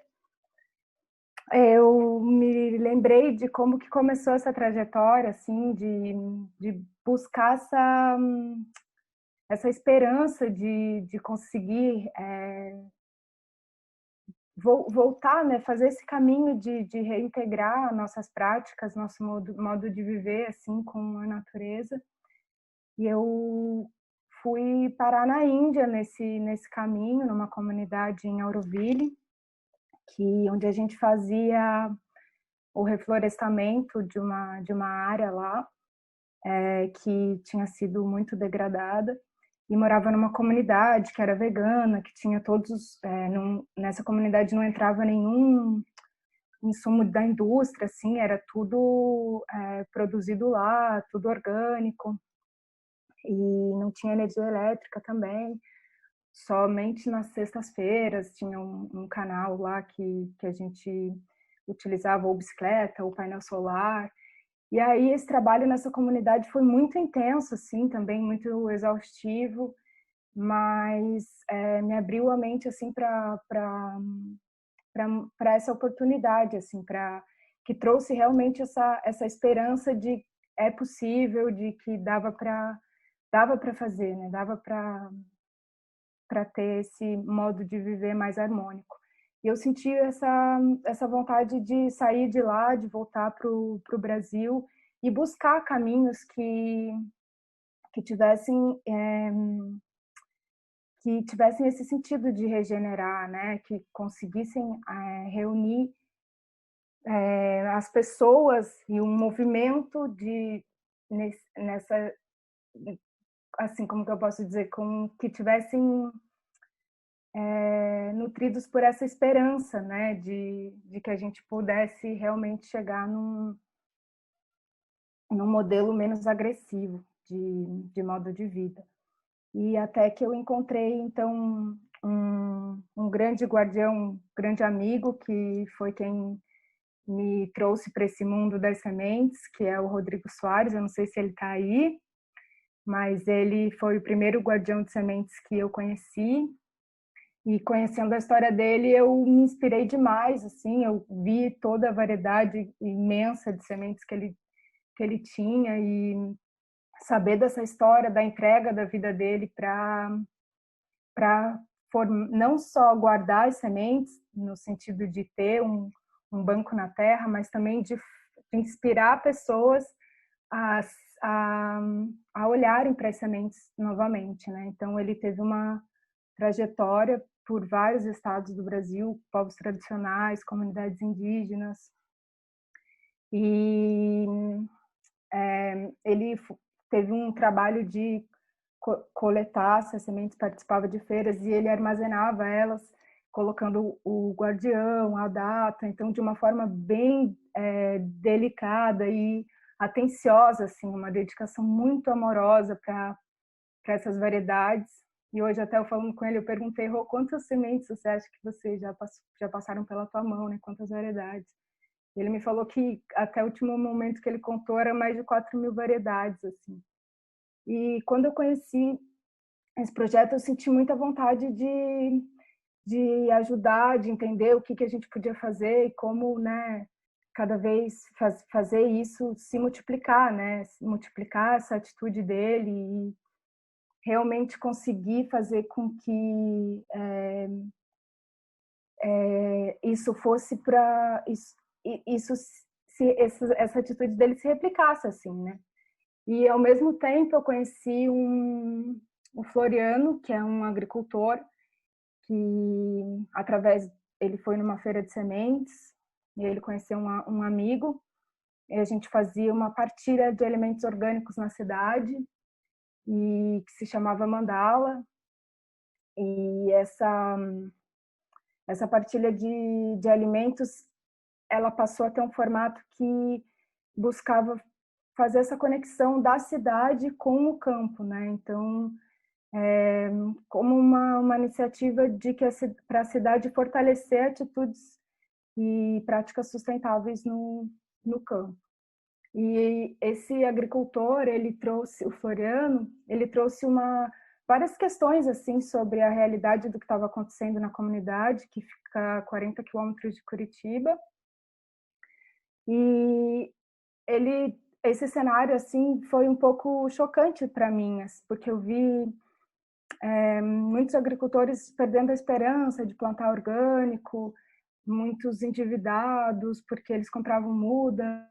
eu me lembrei de como que começou essa trajetória, assim, de buscar essa esperança de conseguir voltar, né, fazer esse caminho de reintegrar nossas práticas, nosso modo de viver, assim, com a natureza. E eu fui parar na Índia nesse caminho, numa comunidade em Auroville, onde a gente fazia o reflorestamento de uma área lá, que tinha sido muito degradada, e morava numa comunidade que era vegana, que tinha todos... nessa comunidade não entrava nenhum insumo da indústria, assim, era tudo produzido lá, tudo orgânico, e não tinha energia elétrica também. Somente nas sextas-feiras tinha um canal lá que a gente utilizava ou bicicleta ou painel solar. E aí esse trabalho nessa comunidade foi muito intenso, assim, também muito exaustivo, mas me abriu a mente, assim, para essa oportunidade, assim, que trouxe realmente essa esperança de é possível, de que dava para fazer, né? Dava para ter esse modo de viver mais harmônico. E eu senti essa vontade de sair de lá, de voltar para o Brasil e buscar caminhos que tivessem esse sentido de regenerar, né? Que conseguissem reunir as pessoas e um movimento nessa, assim, como que eu posso dizer, que tivessem nutridos por essa esperança, né, de que a gente pudesse realmente chegar num modelo menos agressivo de modo de vida. E até que eu encontrei, então, um grande guardião, um grande amigo, que foi quem me trouxe para esse mundo das sementes, que é o Rodrigo Soares. Eu não sei se ele está aí, mas ele foi o primeiro guardião de sementes que eu conheci. E conhecendo a história dele, eu me inspirei demais, assim, eu vi toda a variedade imensa de sementes que ele tinha, e saber dessa história, da entrega da vida dele para não só guardar as sementes, no sentido de ter um banco na terra, mas também de inspirar pessoas a olharem para as sementes novamente, né? Então, ele teve uma trajetória por vários estados do Brasil, povos tradicionais, comunidades indígenas, e ele teve um trabalho de coletar essas sementes, participava de feiras e ele armazenava elas, colocando o guardião, a data, então de uma forma bem delicada e atenciosa, assim, uma dedicação muito amorosa para essas variedades. E hoje, até eu falando com ele, eu perguntei: Rô, quantas sementes você acha que você já passaram pela tua mão, né? Quantas variedades? Ele me falou que até o último momento que ele contou era mais de 4.000 variedades, assim. E quando eu conheci esse projeto, eu senti muita vontade de ajudar, de entender o que a gente podia fazer e como, né, cada vez fazer isso se multiplicar, né? Multiplicar essa atitude dele e realmente conseguir fazer com que isso fosse para essa atitude dele se replicasse, assim, né? E ao mesmo tempo eu conheci o Floriano, que é um agricultor, que ele foi numa feira de sementes e ele conheceu um amigo, e a gente fazia uma partilha de alimentos orgânicos na cidade, e que se chamava Mandala. E essa partilha de alimentos, ela passou a ter um formato que buscava fazer essa conexão da cidade com o campo, né? Então, como uma iniciativa para a cidade fortalecer atitudes e práticas sustentáveis no campo. E esse agricultor, o Floriano, ele trouxe várias questões, assim, sobre a realidade do que estava acontecendo na comunidade, que fica a 40 quilômetros de Curitiba. E esse cenário, assim, foi um pouco chocante para mim, porque eu vi muitos agricultores perdendo a esperança de plantar orgânico, muitos endividados porque eles compravam mudas,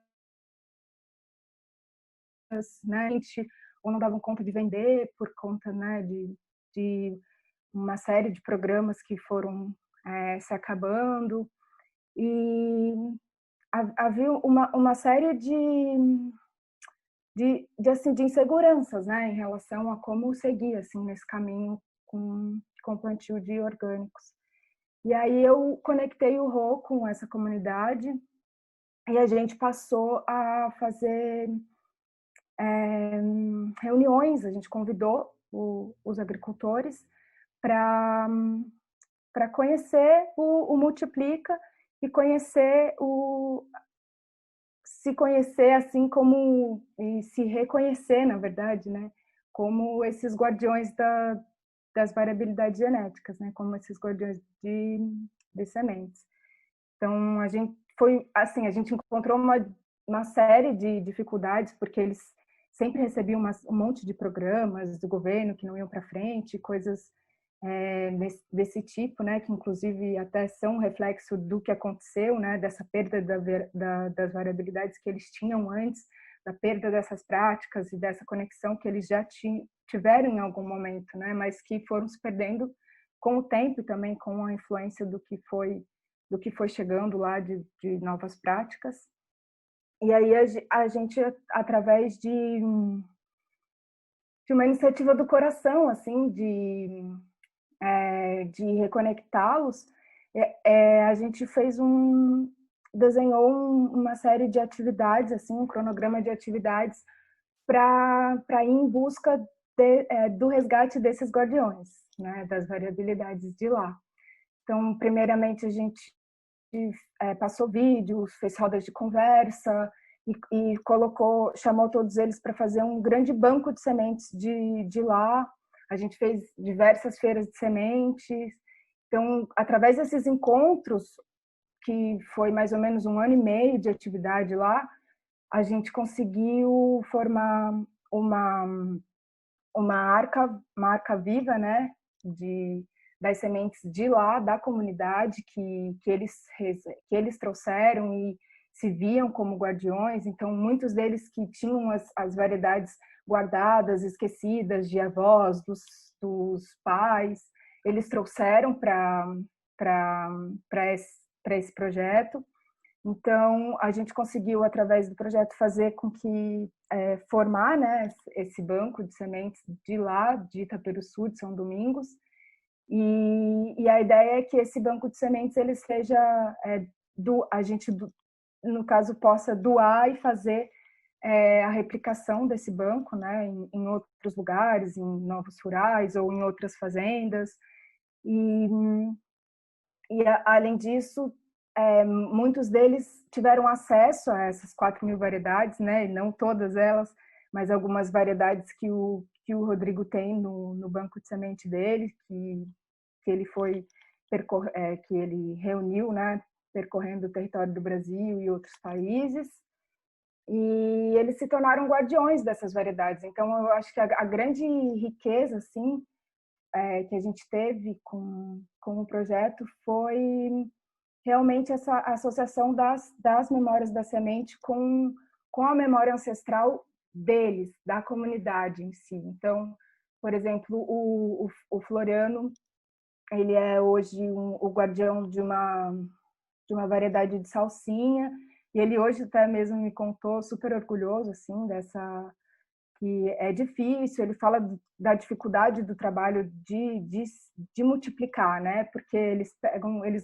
né? não davam conta de vender por conta, né, de uma série de programas que foram se acabando, e havia uma série assim, de inseguranças, né, em relação a como seguir assim, nesse caminho com plantio de orgânicos. E aí eu conectei o Rô com essa comunidade e a gente passou a fazer reuniões, a gente convidou os agricultores para conhecer o Multiplica e se conhecer assim como, e se reconhecer, na verdade, né, como esses guardiões das variabilidades genéticas, né, como esses guardiões de sementes. Então, a gente encontrou uma série de dificuldades, porque eles sempre recebiam um monte de programas do governo que não iam para frente, coisas desse tipo, né, que inclusive até são reflexo do que aconteceu, né, dessa perda das variabilidades que eles tinham antes, da perda dessas práticas e dessa conexão que eles já tiveram em algum momento, né, mas que foram se perdendo com o tempo e também com a influência do que foi chegando lá de novas práticas. E aí a gente, através de uma iniciativa do coração, assim, de reconectá-los, a gente desenhou uma série de atividades, assim, um cronograma de atividades para ir em busca do resgate desses guardiões, né, das variabilidades de lá. Então, primeiramente, a gente passou vídeos, fez rodas de conversa e chamou todos eles para fazer um grande banco de sementes de lá. A gente fez diversas feiras de sementes. Então, através desses encontros, que foi mais ou menos 1 ano e meio de atividade lá, a gente conseguiu formar uma arca viva, né, das sementes de lá, da comunidade, que eles trouxeram e se viam como guardiões. Então, muitos deles que tinham as variedades guardadas, esquecidas de avós, dos pais, eles trouxeram para esse projeto. Então, a gente conseguiu, através do projeto, fazer com que formar, né, esse banco de sementes de lá, de Itaperuçu, de São Domingos. E a ideia é que esse banco de sementes ele seja a gente, no caso, possa doar e fazer a replicação desse banco, né, em outros lugares, em novos rurais ou em outras fazendas. E além disso, muitos deles tiveram acesso a essas 4.000 variedades, né, e não todas elas, mas algumas variedades que o Rodrigo tem no banco de semente dele, que ele que ele reuniu, né, percorrendo o território do Brasil e outros países, e eles se tornaram guardiões dessas variedades. Então, eu acho que a grande riqueza, assim, que a gente teve com o projeto foi realmente essa associação das memórias da semente com a memória ancestral deles, da comunidade em si. Então, por exemplo, o Floriano, ele é hoje o guardião de uma variedade de salsinha, e ele hoje até mesmo me contou, super orgulhoso, assim, que é difícil. Ele fala da dificuldade do trabalho de multiplicar, né? Porque eles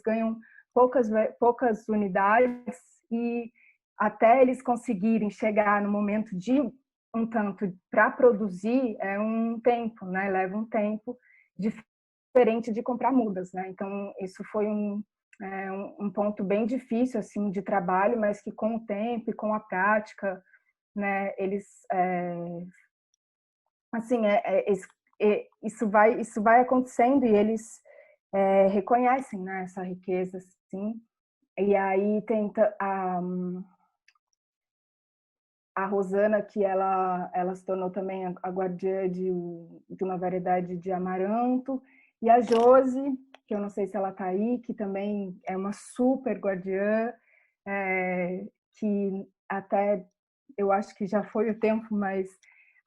ganham poucas unidades, e até eles conseguirem chegar no momento de um tanto para produzir é um tempo, né? Leva um tempo diferente de comprar mudas, né? Então isso foi um ponto bem difícil, assim, de trabalho, mas que com o tempo e com a prática, né, eles assim, isso vai acontecendo, e eles reconhecem, né, essa riqueza, assim. E aí tenta a Rosana, que ela se tornou também a guardiã de uma variedade de amaranto, e a Josi, que eu não sei se ela está aí, que também é uma super guardiã, que até eu acho que já foi o tempo, mas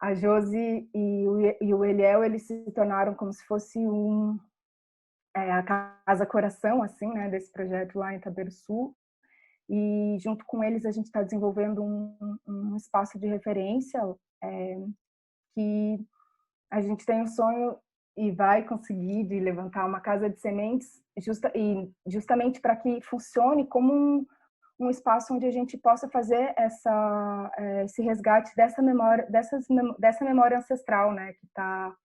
a Josi e o Eliel, eles se tornaram como se fosse a Casa Coração, assim, né, desse projeto lá em Itabeira-Sul. E junto com eles a gente está desenvolvendo um espaço de referência que a gente tem um sonho e vai conseguir de levantar uma casa de sementes justamente para que funcione como um espaço onde a gente possa fazer esse resgate dessa memória ancestral, né, que está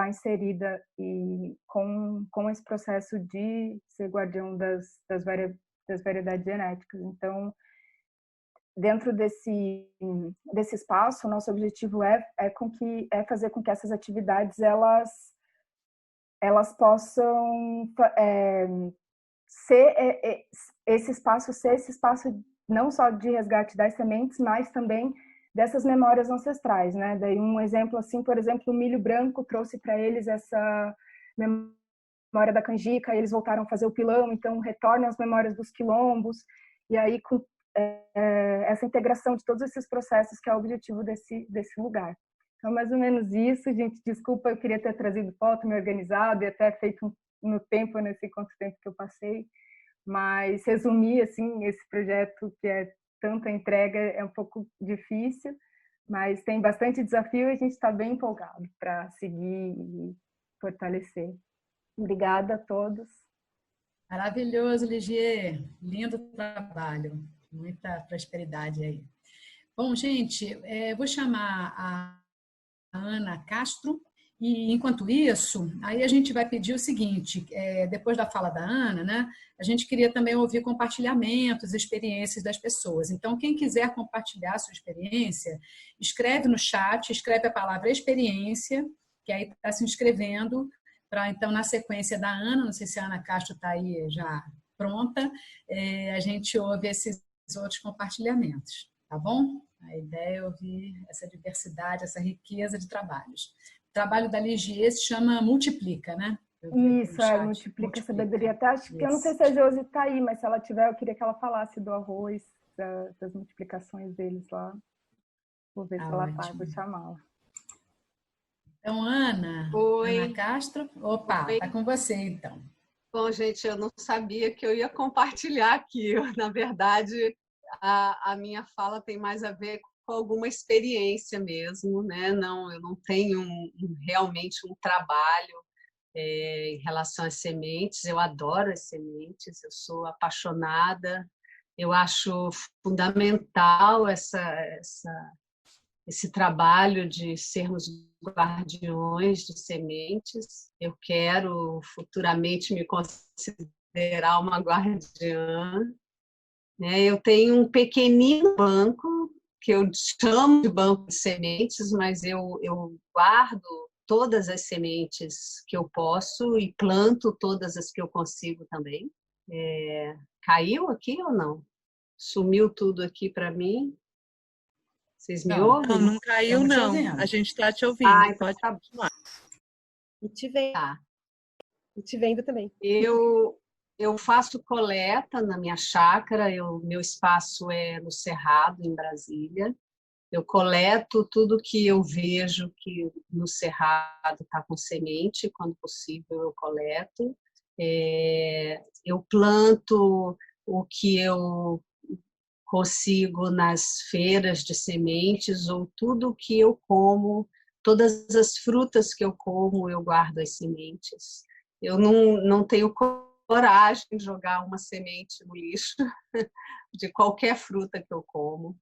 inserida e com esse processo de ser guardião das variedades genéticas. Então, dentro desse espaço, o nosso objetivo é fazer com que essas atividades elas possam ser esse espaço não só de resgate das sementes, mas também dessas memórias ancestrais, né? Daí um exemplo assim, por exemplo, o milho branco trouxe para eles essa memória da canjica, eles voltaram a fazer o pilão, então retornam as memórias dos quilombos, e aí com essa integração de todos esses processos que é o objetivo desse lugar. Então, mais ou menos isso, gente, desculpa, eu queria ter trazido foto, me organizado e até feito no tempo, nesse quanto tempo que eu passei, mas resumir, assim, esse projeto que é tanta entrega é um pouco difícil, mas tem bastante desafio e a gente está bem empolgado para seguir e fortalecer. Obrigada a todos. Maravilhoso, Ligier. Lindo trabalho. Muita prosperidade aí. Bom, gente, vou chamar a Ana Castro e, enquanto isso, aí a gente vai pedir o seguinte, depois da fala da Ana, né, a gente queria também ouvir compartilhamentos, experiências das pessoas. Então, quem quiser compartilhar a sua experiência, escreve no chat, escreve a palavra experiência, que aí está se inscrevendo para, então, na sequência da Ana, não sei se a Ana Castro está aí já pronta, a gente ouve esses outros compartilhamentos, tá bom? A ideia é ouvir essa diversidade, essa riqueza de trabalhos. O trabalho da Ligier se chama Multiplica, né? Isso, Multiplica a Sabedoria. Até acho que eu não sei se a Josi está aí, mas se ela tiver, eu queria que ela falasse do arroz, das multiplicações deles lá. Vou ver se ela está, vou chamá-la. Então, Ana, Oi. Ana Castro, opa, está com você, então. Bom, gente, eu não sabia que eu ia compartilhar aqui. Na verdade, a minha fala tem mais a ver com alguma experiência mesmo, né? Não, eu não tenho realmente um trabalho em relação às sementes. Eu adoro as sementes, eu sou apaixonada. Eu acho fundamental esse trabalho de sermos guardiões de sementes. Eu quero futuramente me considerar uma guardiã. Eu tenho um pequenino banco, que eu chamo de banco de sementes, mas eu guardo todas as sementes que eu posso e planto todas as que eu consigo também. Caiu aqui ou não? Sumiu tudo aqui para mim? Vocês me ouvem? Não, não caiu, não. A gente está te ouvindo. Então pode continuar. E te vendo. Tá. E te vendo também. Eu faço coleta na minha chácara, meu espaço é no Cerrado, em Brasília. Eu coleto tudo que eu vejo que no Cerrado está com semente, quando possível eu coleto. Eu planto o que eu consigo nas feiras de sementes, ou tudo que eu como, todas as frutas que eu como, eu guardo as sementes. Eu não tenho coragem de jogar uma semente no lixo de qualquer fruta que eu como.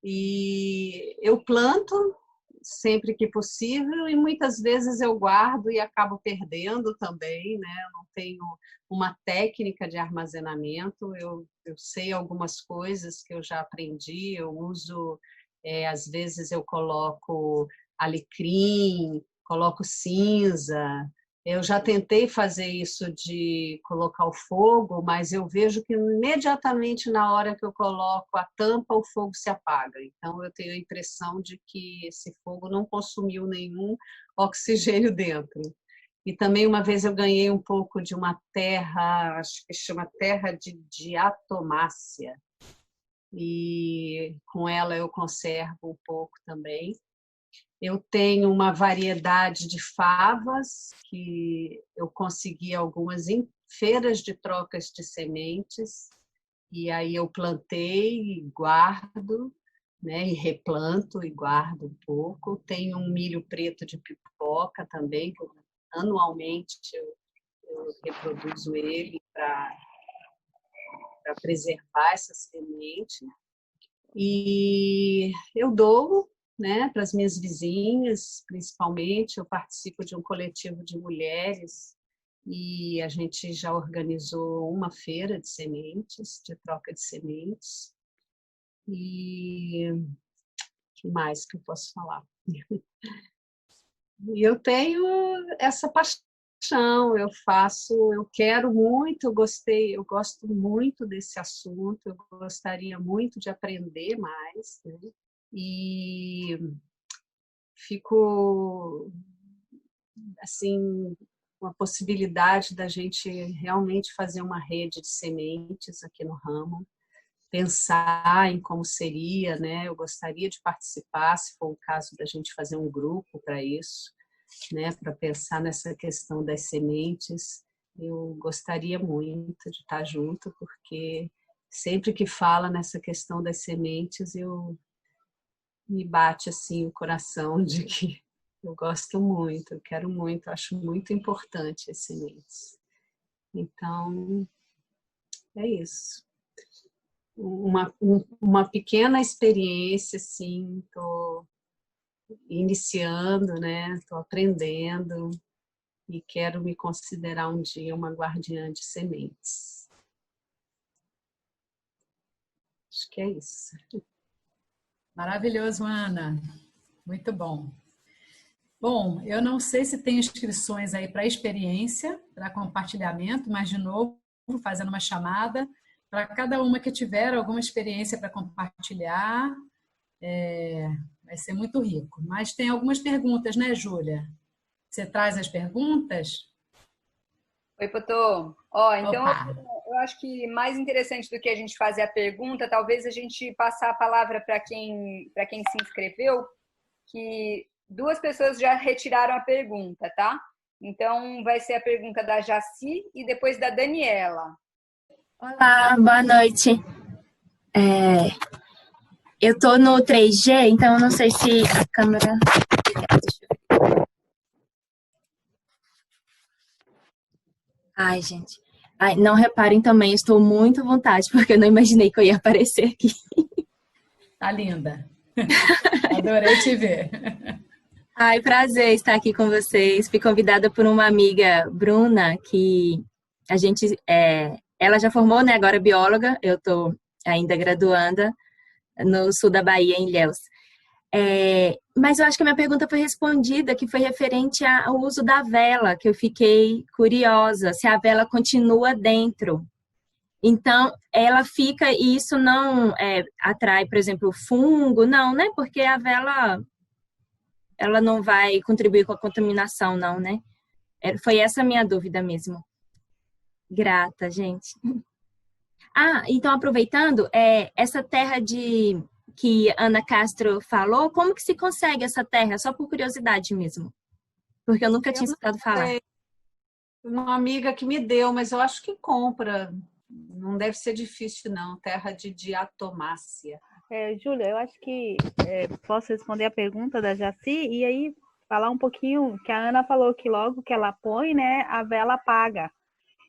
E eu planto sempre que possível e muitas vezes eu guardo e acabo perdendo também, né? Eu não tenho uma técnica de armazenamento, eu sei algumas coisas que eu já aprendi, eu uso, às vezes eu coloco alecrim, coloco cinza. Eu já tentei fazer isso de colocar o fogo, mas eu vejo que imediatamente na hora que eu coloco a tampa, o fogo se apaga. Então, eu tenho a impressão de que esse fogo não consumiu nenhum oxigênio dentro. E também uma vez eu ganhei um pouco de uma terra, acho que chama terra de diatomácea. E com ela eu conservo um pouco também. Eu tenho uma variedade de favas que eu consegui algumas em feiras de trocas de sementes, e aí eu plantei e guardo, né, e replanto e guardo um pouco. Tenho um milho preto de pipoca também, que anualmente eu reproduzo ele para preservar essa semente. E eu dou, né, para as minhas vizinhas, principalmente. Eu participo de um coletivo de mulheres e a gente já organizou uma feira de sementes, de troca de sementes. E o que mais que eu posso falar? E eu tenho essa paixão, eu quero muito, eu gosto muito desse assunto, eu gostaria muito de aprender mais, né? E fico, assim, com a possibilidade da gente realmente fazer uma rede de sementes aqui no ramo, pensar em como seria, né? Eu gostaria de participar, se for o caso da gente fazer um grupo para isso, né? Para pensar nessa questão das sementes. Eu gostaria muito de estar junto, porque sempre que fala nessa questão das sementes, me bate assim o coração de que eu gosto muito, eu quero muito, acho muito importante as sementes. Então, é isso. Uma pequena experiência, assim, estou iniciando, né? Estou aprendendo e quero me considerar um dia uma guardiã de sementes. Acho que é isso. Maravilhoso, Ana. Muito bom. Bom, eu não sei se tem inscrições aí para experiência, para compartilhamento, mas, de novo, fazendo uma chamada, para cada uma que tiver alguma experiência para compartilhar, vai ser muito rico. Mas tem algumas perguntas, né, Júlia? Você traz as perguntas? Oi, Potô. Então Opa. eu acho que mais interessante do que a gente fazer a pergunta, talvez a gente passar a palavra para quem se inscreveu, que 2 pessoas já retiraram a pergunta, tá? Então vai ser a pergunta da Jaci e depois da Daniela. Olá, boa noite. Eu tô no 3G, então eu não sei se a câmera... Ai, gente. Ai, não reparem também, estou muito à vontade, porque eu não imaginei que eu ia aparecer aqui. Tá linda. Adorei te ver. Ai, prazer estar aqui com vocês. Fui convidada por uma amiga, Bruna, que a gente... ela já formou, né? Agora é bióloga. Eu estou ainda graduanda no sul da Bahia, em Ilhéus. Mas eu acho que a minha pergunta foi respondida, que foi referente ao uso da vela, que eu fiquei curiosa, se a vela continua dentro. Então, ela fica, e isso não atrai, por exemplo, fungo, não, né? Porque a vela, ela não vai contribuir com a contaminação, não, né? Foi essa a minha dúvida mesmo. Grata, gente. Então, aproveitando, essa terra que Ana Castro falou, como que se consegue essa terra? Só por curiosidade mesmo. Porque eu nunca tinha escutado falar. Uma amiga que me deu, mas eu acho que compra. Não deve ser difícil, não. Terra de diatomácea. Júlia, eu acho que posso responder a pergunta da Jaci e aí falar um pouquinho que a Ana falou que logo que ela põe, né, a vela apaga.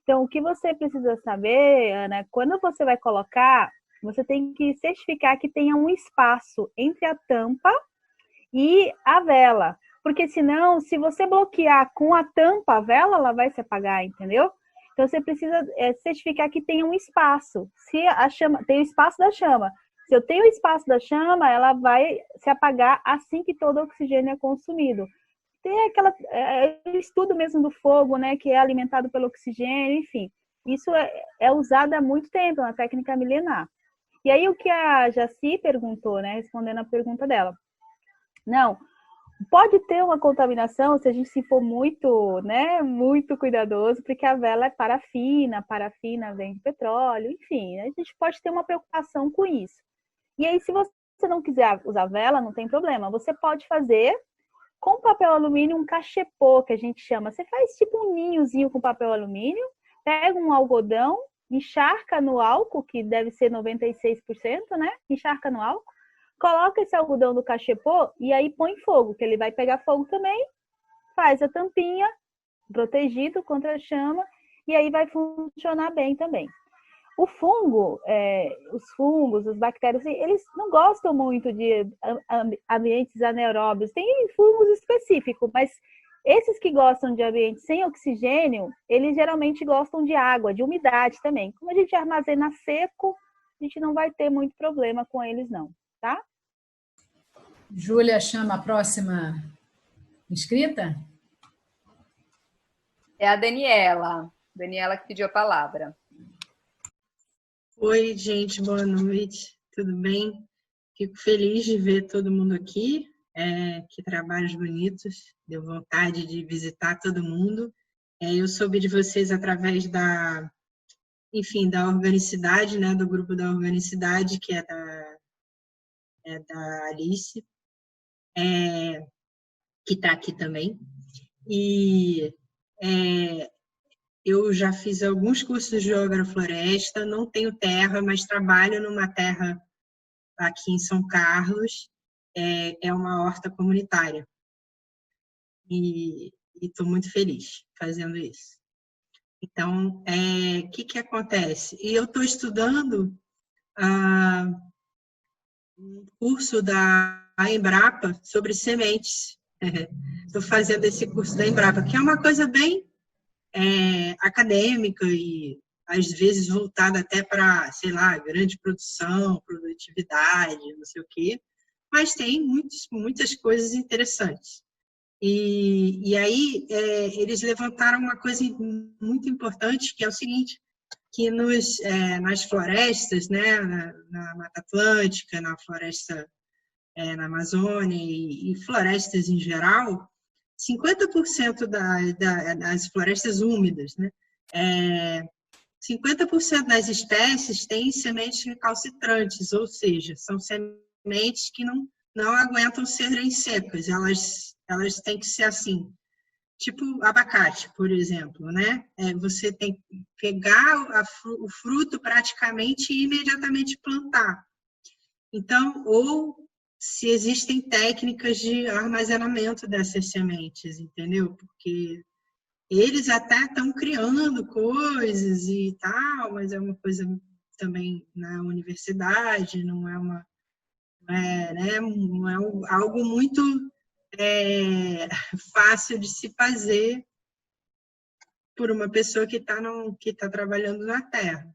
Então, o que você precisa saber, Ana, quando você vai colocar, você tem que certificar que tenha um espaço entre a tampa e a vela. Porque senão, se você bloquear com a tampa a vela, ela vai se apagar, entendeu? Então, você precisa certificar que tenha um espaço. Se a chama tem o espaço da chama. Se eu tenho o espaço da chama, ela vai se apagar assim que todo o oxigênio é consumido. Tem o estudo mesmo do fogo, né, que é alimentado pelo oxigênio, enfim. Isso é usado há muito tempo, é uma técnica milenar. E aí o que a Jaci perguntou, né, respondendo a pergunta dela. Não, pode ter uma contaminação se a gente se for muito, né, muito cuidadoso, porque a vela é parafina vem de petróleo, enfim, a gente pode ter uma preocupação com isso. E aí, se você não quiser usar vela, não tem problema. Você pode fazer com papel alumínio, um cachepô, que a gente chama. Você faz tipo um ninhozinho com papel alumínio, pega um algodão, encharca no álcool, que deve ser 96%, né? Encharca no álcool, coloca esse algodão no cachepô e aí põe fogo, que ele vai pegar fogo também, faz a tampinha, protegido contra a chama, e aí vai funcionar bem também. O fungo, os fungos, as bactérias, eles não gostam muito de ambientes anaeróbios. Tem fungos específicos, mas esses que gostam de ambientes sem oxigênio, eles geralmente gostam de água, de umidade também. Como a gente armazena seco, a gente não vai ter muito problema com eles não, tá? Júlia chama a próxima inscrita? É a Daniela. Daniela que pediu a palavra. Oi, gente, boa noite, tudo bem? Fico feliz de ver todo mundo aqui, que trabalhos bonitos, deu vontade de visitar todo mundo. Eu soube de vocês através da organicidade, né, do grupo da organicidade, que é da Alice, que está aqui também. E eu já fiz alguns cursos de agrofloresta, não tenho terra, mas trabalho numa terra aqui em São Carlos, é uma horta comunitária. E estou muito feliz fazendo isso. Então, o que acontece? E eu estou estudando um curso da Embrapa sobre sementes. Estou fazendo esse curso da Embrapa, que é uma coisa bem acadêmica e às vezes voltada até para, sei lá, grande produção, produtividade, não sei o quê, mas tem muitas coisas interessantes. E aí eles levantaram uma coisa muito importante, que é o seguinte, que nas florestas, né, na Mata Atlântica, na floresta, na Amazônia e florestas em geral, 50% das florestas úmidas, né? 50% das espécies têm sementes recalcitrantes, ou seja, são sementes que não aguentam serem secas, elas têm que ser assim, tipo abacate, por exemplo, né? Você tem que pegar o fruto praticamente e imediatamente plantar. Então, ou se existem técnicas de armazenamento dessas sementes, entendeu? Porque eles até estão criando coisas e tal, mas é uma coisa também na universidade, não é algo muito fácil de se fazer por uma pessoa que está trabalhando na terra.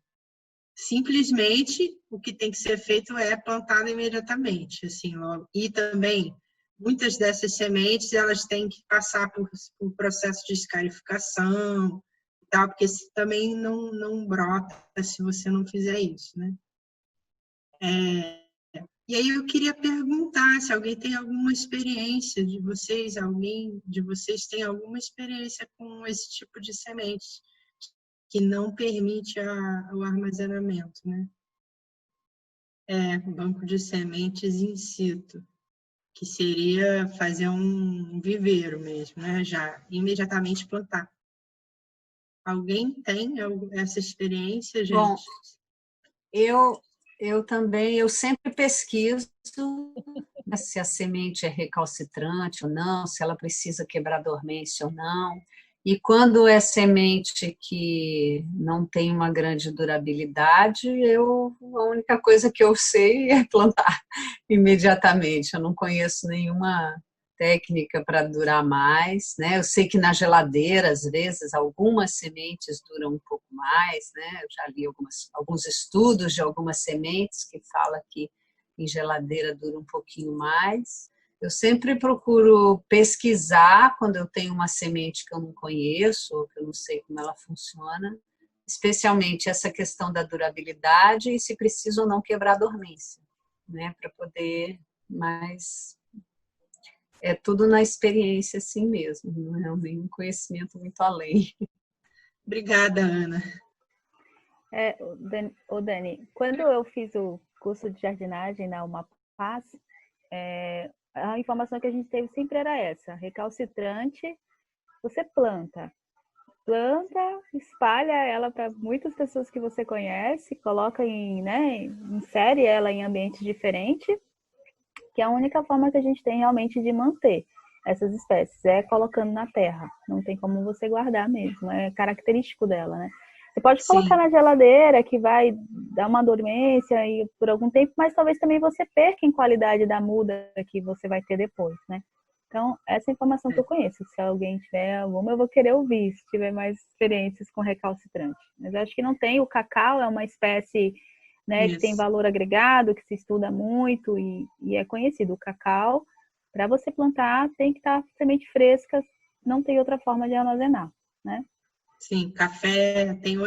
Simplesmente, o que tem que ser feito é plantado imediatamente, assim, logo. E também, muitas dessas sementes, elas têm que passar por processo de escarificação, e tal, porque também não brota se você não fizer isso, né? E aí eu queria perguntar se alguém tem alguma experiência de vocês, alguém de vocês tem alguma experiência com esse tipo de sementes, que não permite o armazenamento, né? Banco de sementes in situ, que seria fazer um viveiro mesmo, né? Já imediatamente plantar. Alguém tem essa experiência, gente? Bom, eu também, eu sempre pesquiso se a semente é recalcitrante ou não, se ela precisa quebrar dormência ou não. E quando é semente que não tem uma grande durabilidade, a única coisa que eu sei é plantar imediatamente. Eu não conheço nenhuma técnica para durar mais, né? Eu sei que na geladeira, às vezes, algumas sementes duram um pouco mais, né? Eu já li alguns estudos de algumas sementes que falam que em geladeira dura um pouquinho mais. Eu sempre procuro pesquisar quando eu tenho uma semente que eu não conheço, ou que eu não sei como ela funciona, especialmente essa questão da durabilidade e se precisa ou não quebrar a dormência, né? Para poder, mas é tudo na experiência assim mesmo, não é nenhum conhecimento muito além. Obrigada, Ana. Dani, quando eu fiz o curso de jardinagem na UmaPaz, a informação que a gente teve sempre era essa: recalcitrante, você planta, espalha ela para muitas pessoas que você conhece, coloca insere ela em ambientes diferentes, que é a única forma que a gente tem realmente de manter essas espécies, é colocando na terra. Não tem como você guardar mesmo, é característico dela, né? Você pode colocar na geladeira, que vai dar uma dormência e por algum tempo, mas talvez também você perca em qualidade da muda que você vai ter depois, né? Então, essa informação que eu conheço. Se alguém tiver alguma, eu vou querer ouvir, se tiver mais experiências com recalcitrante. Mas eu acho que não tem. O cacau é uma espécie, né, que tem valor agregado, que se estuda muito e é conhecido. O cacau, para você plantar, tem que estar semente fresca, não tem outra forma de armazenar, né? Sim, café, tem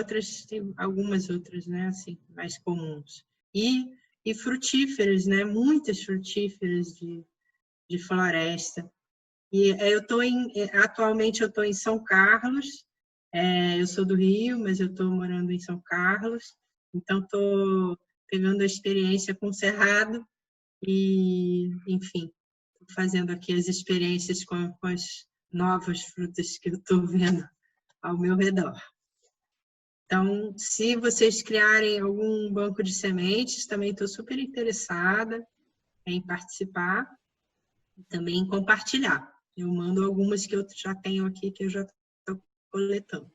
algumas outras, né, assim, mais comuns. E frutíferos, né, muitas frutíferas de floresta. E atualmente eu estou em São Carlos, eu sou do Rio, mas eu estou morando em São Carlos, então estou pegando a experiência com o Cerrado e, enfim, fazendo aqui as experiências com as novas frutas que eu estou vendo ao meu redor. Então, se vocês criarem algum banco de sementes, também estou super interessada em participar e também em compartilhar. Eu mando algumas que eu já tenho aqui, que eu já estou coletando.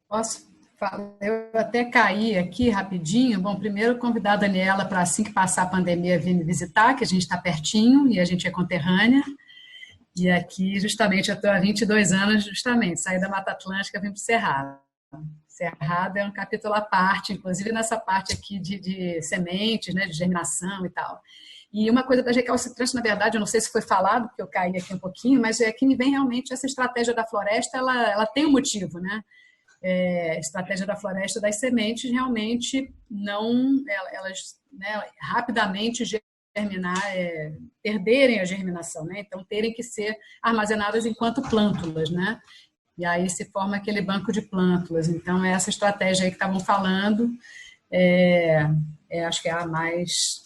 Posso falar? Eu até caí aqui rapidinho. Bom, primeiro convidar a Daniela para, assim que passar a pandemia, vir me visitar, que a gente está pertinho e a gente é conterrânea. E aqui, justamente, eu estou há 22 anos, justamente, saí da Mata Atlântica e vim para o Cerrado. Cerrado é um capítulo à parte, inclusive nessa parte aqui de sementes, né, de germinação e tal. E uma coisa da recalcitrante, na verdade, eu não sei se foi falado, porque eu caí aqui um pouquinho, mas é que me vem realmente essa estratégia da floresta, ela tem um motivo, né? A estratégia da floresta das sementes realmente não, elas, né, rapidamente germinar, perderem a germinação, né? Então terem que ser armazenadas enquanto plântulas, né? E aí se forma aquele banco de plântulas. Então essa estratégia aí que estavam falando, acho que é a mais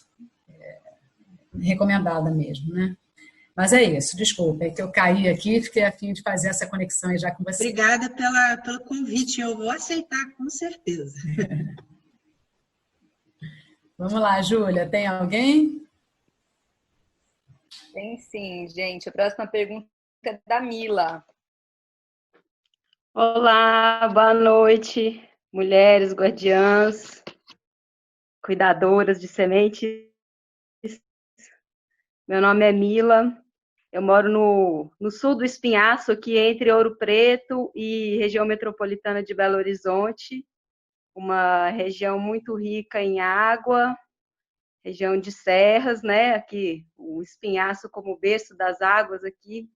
recomendada mesmo, né? Mas é isso, desculpa, é que eu caí aqui, fiquei a fim de fazer essa conexão aí já com você. Obrigada pelo convite, eu vou aceitar com certeza. Vamos lá, Júlia, tem alguém? Tem sim, gente. A próxima pergunta é da Mila. Olá, boa noite, mulheres guardiãs, cuidadoras de sementes. Meu nome é Mila, eu moro no sul do Espinhaço, aqui entre Ouro Preto e região metropolitana de Belo Horizonte, uma região muito rica em água, região de serras, né? Aqui o Espinhaço como berço das águas aqui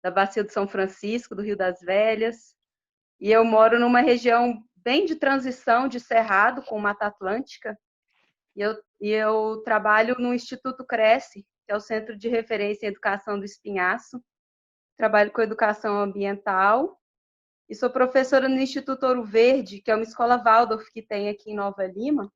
da Bacia do São Francisco, do Rio das Velhas. E eu moro numa região bem de transição de cerrado com Mata Atlântica. E eu trabalho no Instituto Cresce, que é o Centro de Referência em Educação do Espinhaço. Trabalho com educação ambiental. E sou professora no Instituto Ouro Verde, que é uma escola Waldorf que tem aqui em Nova Lima,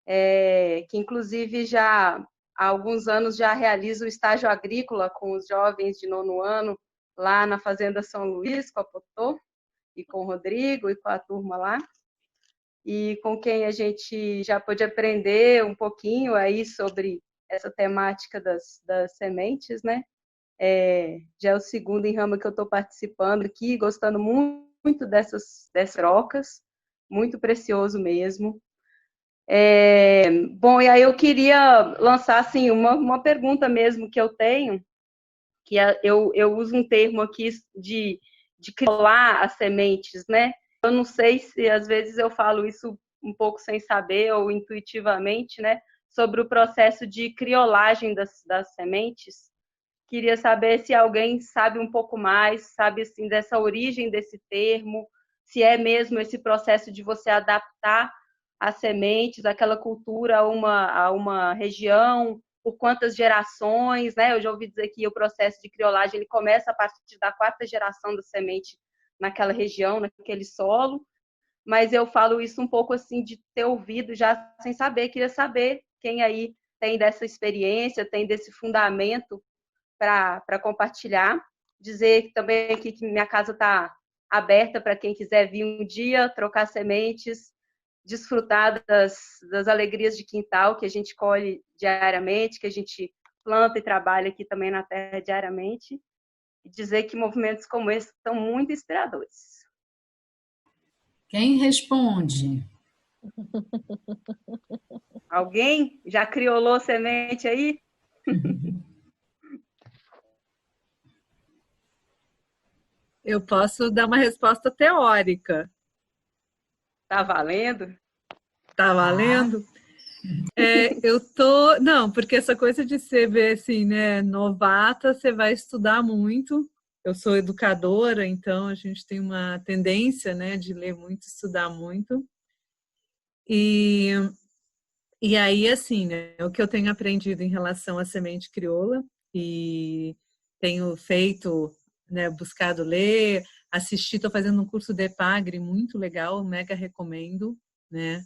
que inclusive já há alguns anos já realiza o estágio agrícola com os jovens de 9º ano lá na Fazenda São Luís, com a Potô, e com o Rodrigo e com a turma lá, e com quem a gente já pôde aprender um pouquinho aí sobre essa temática das sementes, né? Já é o segundo em rama que eu estou participando aqui, gostando muito dessas trocas, muito precioso mesmo. Bom, e aí eu queria lançar assim, uma pergunta mesmo que eu tenho, que eu uso um termo aqui de criolar as sementes, né? Eu não sei se às vezes eu falo isso um pouco sem saber ou intuitivamente, né? Sobre o processo de criolagem das sementes. Queria saber se alguém sabe um pouco mais, sabe assim, dessa origem desse termo, se é mesmo esse processo de você adaptar as sementes, aquela cultura a uma região, por quantas gerações, né? Eu já ouvi dizer que o processo de criolagem ele começa a partir da 4ª geração da semente naquela região, naquele solo, mas eu falo isso um pouco assim de ter ouvido já sem saber, queria saber quem aí tem dessa experiência, tem desse fundamento para compartilhar. Dizer também aqui que minha casa está aberta para quem quiser vir um dia, trocar sementes, desfrutar das alegrias de quintal que a gente colhe diariamente, que a gente planta e trabalha aqui também na terra diariamente. E dizer que movimentos como esse são muito inspiradores. Quem responde? Alguém já criolou semente aí? Eu posso dar uma resposta teórica. Tá valendo? Tá valendo? Não, porque essa coisa de ser assim, né, novata, você vai estudar muito. Eu sou educadora, então a gente tem uma tendência, né, de ler muito, estudar muito. E aí, assim, né, o que eu tenho aprendido em relação à semente crioula, e tenho feito, né, buscado ler, assistir, estou fazendo um curso de EPAGRE muito legal, mega recomendo, né?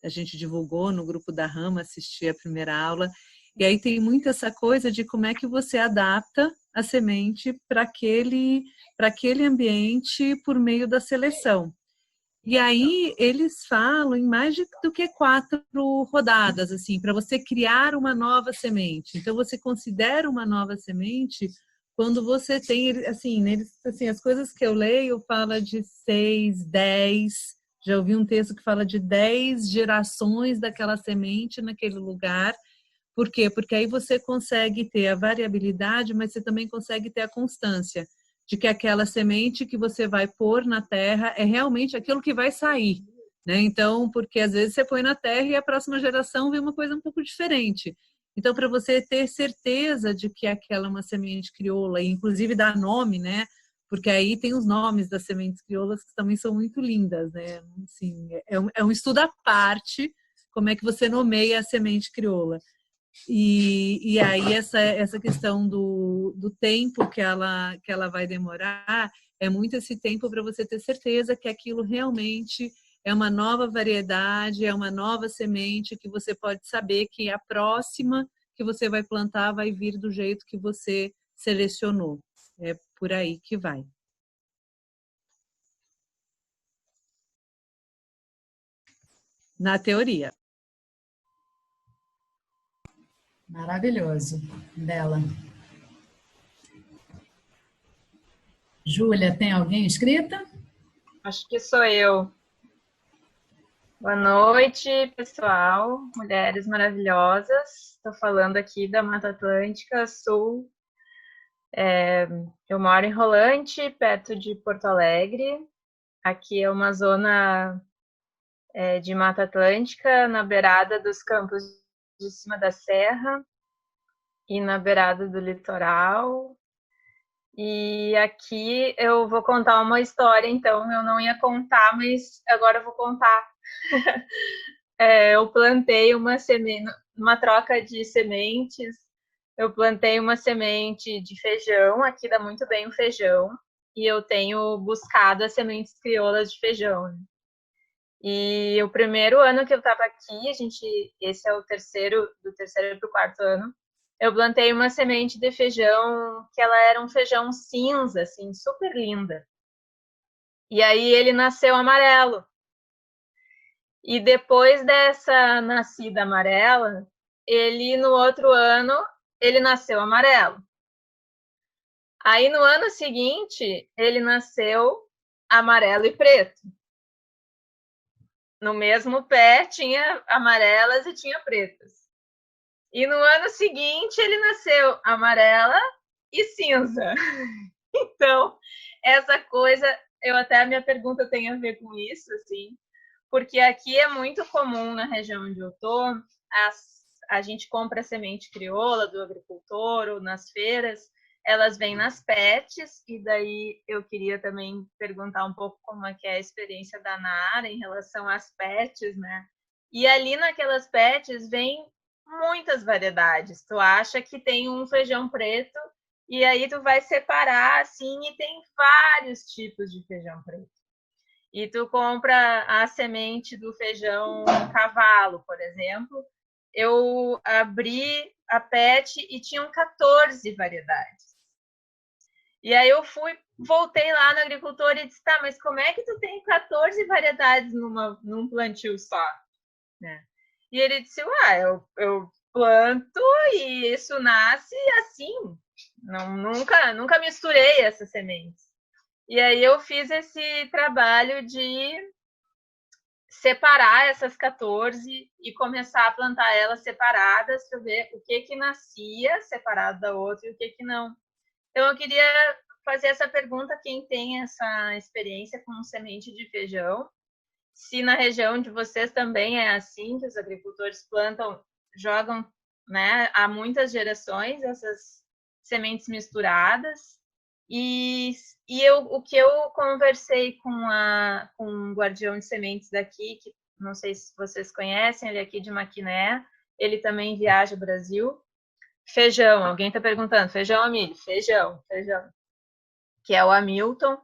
A gente divulgou no grupo da Rama, assisti a primeira aula, e aí tem muito essa coisa de como é que você adapta a semente para aquele ambiente por meio da seleção. E aí eles falam em mais do que 4 rodadas, assim, para você criar uma nova semente. Então você considera uma nova semente quando você tem, assim, as coisas que eu leio fala de 6, 10. Já ouvi um texto que fala de 10 gerações daquela semente naquele lugar. Por quê? Porque aí você consegue ter a variabilidade, mas você também consegue ter a constância de que aquela semente que você vai pôr na terra é realmente aquilo que vai sair, né? Então, porque às vezes você põe na terra e a próxima geração vê uma coisa um pouco diferente. Então, para você ter certeza de que aquela é uma semente crioula, e inclusive dar nome, né? Porque aí tem os nomes das sementes crioulas que também são muito lindas, né? Assim, é um estudo à parte, como é que você nomeia a semente crioula. E aí essa questão do tempo que ela vai demorar, é muito esse tempo para você ter certeza que aquilo realmente é uma nova variedade, é uma nova semente, que você pode saber que a próxima que você vai plantar vai vir do jeito que você selecionou. É por aí que vai. Na teoria. Maravilhoso, Bela. Júlia, tem alguém inscrita? Acho que sou eu. Boa noite, pessoal, mulheres maravilhosas. Estou falando aqui da Mata Atlântica Sul. Eu moro em Rolante, perto de Porto Alegre. Aqui é uma zona de Mata Atlântica, na beirada dos campos de cima da serra e na beirada do litoral. E aqui eu vou contar uma história, então eu não ia contar, mas agora eu vou contar. Eu plantei uma semente, uma troca de sementes. Eu plantei uma semente de feijão, aqui dá muito bem o feijão, e eu tenho buscado as sementes crioulas de feijão. E o primeiro ano que eu estava aqui, esse é do terceiro para o quarto ano, eu plantei uma semente de feijão que ela era um feijão cinza, assim, super linda. E aí ele nasceu amarelo. E depois dessa nascida amarela, no outro ano, ele nasceu amarelo. Aí no ano seguinte, ele nasceu amarelo e preto. No mesmo pé tinha amarelas e tinha pretas. E no ano seguinte ele nasceu amarela e cinza. Então, essa coisa, a minha pergunta tem a ver com isso, assim, porque aqui é muito comum na região onde eu tô, a gente compra semente crioula do agricultor ou nas feiras, elas vêm nas pets, e daí eu queria também perguntar um pouco como é que é a experiência da Nara em relação às pets, né? E ali naquelas pets vem muitas variedades. Tu acha que tem um feijão preto e aí tu vai separar assim e tem vários tipos de feijão preto. E tu compra a semente do feijão cavalo, por exemplo, eu abri a PET e tinham 14 variedades. E aí eu voltei lá no agricultor e disse, tá, mas como é que tu tem 14 variedades num plantio só? Né? E ele disse, eu planto e isso nasce assim. Nunca misturei essas sementes. E aí eu fiz esse trabalho de separar essas 14 e começar a plantar elas separadas para ver o que nascia separado da outra e o que não. Então eu queria fazer essa pergunta a quem tem essa experiência com semente de feijão, se na região de vocês também é assim, que os agricultores jogam, né, há muitas gerações essas sementes misturadas. E o que eu conversei com um guardião de sementes daqui, que não sei se vocês conhecem, ele é aqui de Maquiné, ele também viaja o Brasil. Feijão, alguém está perguntando, feijão ou milho? Feijão, que é o Hamilton.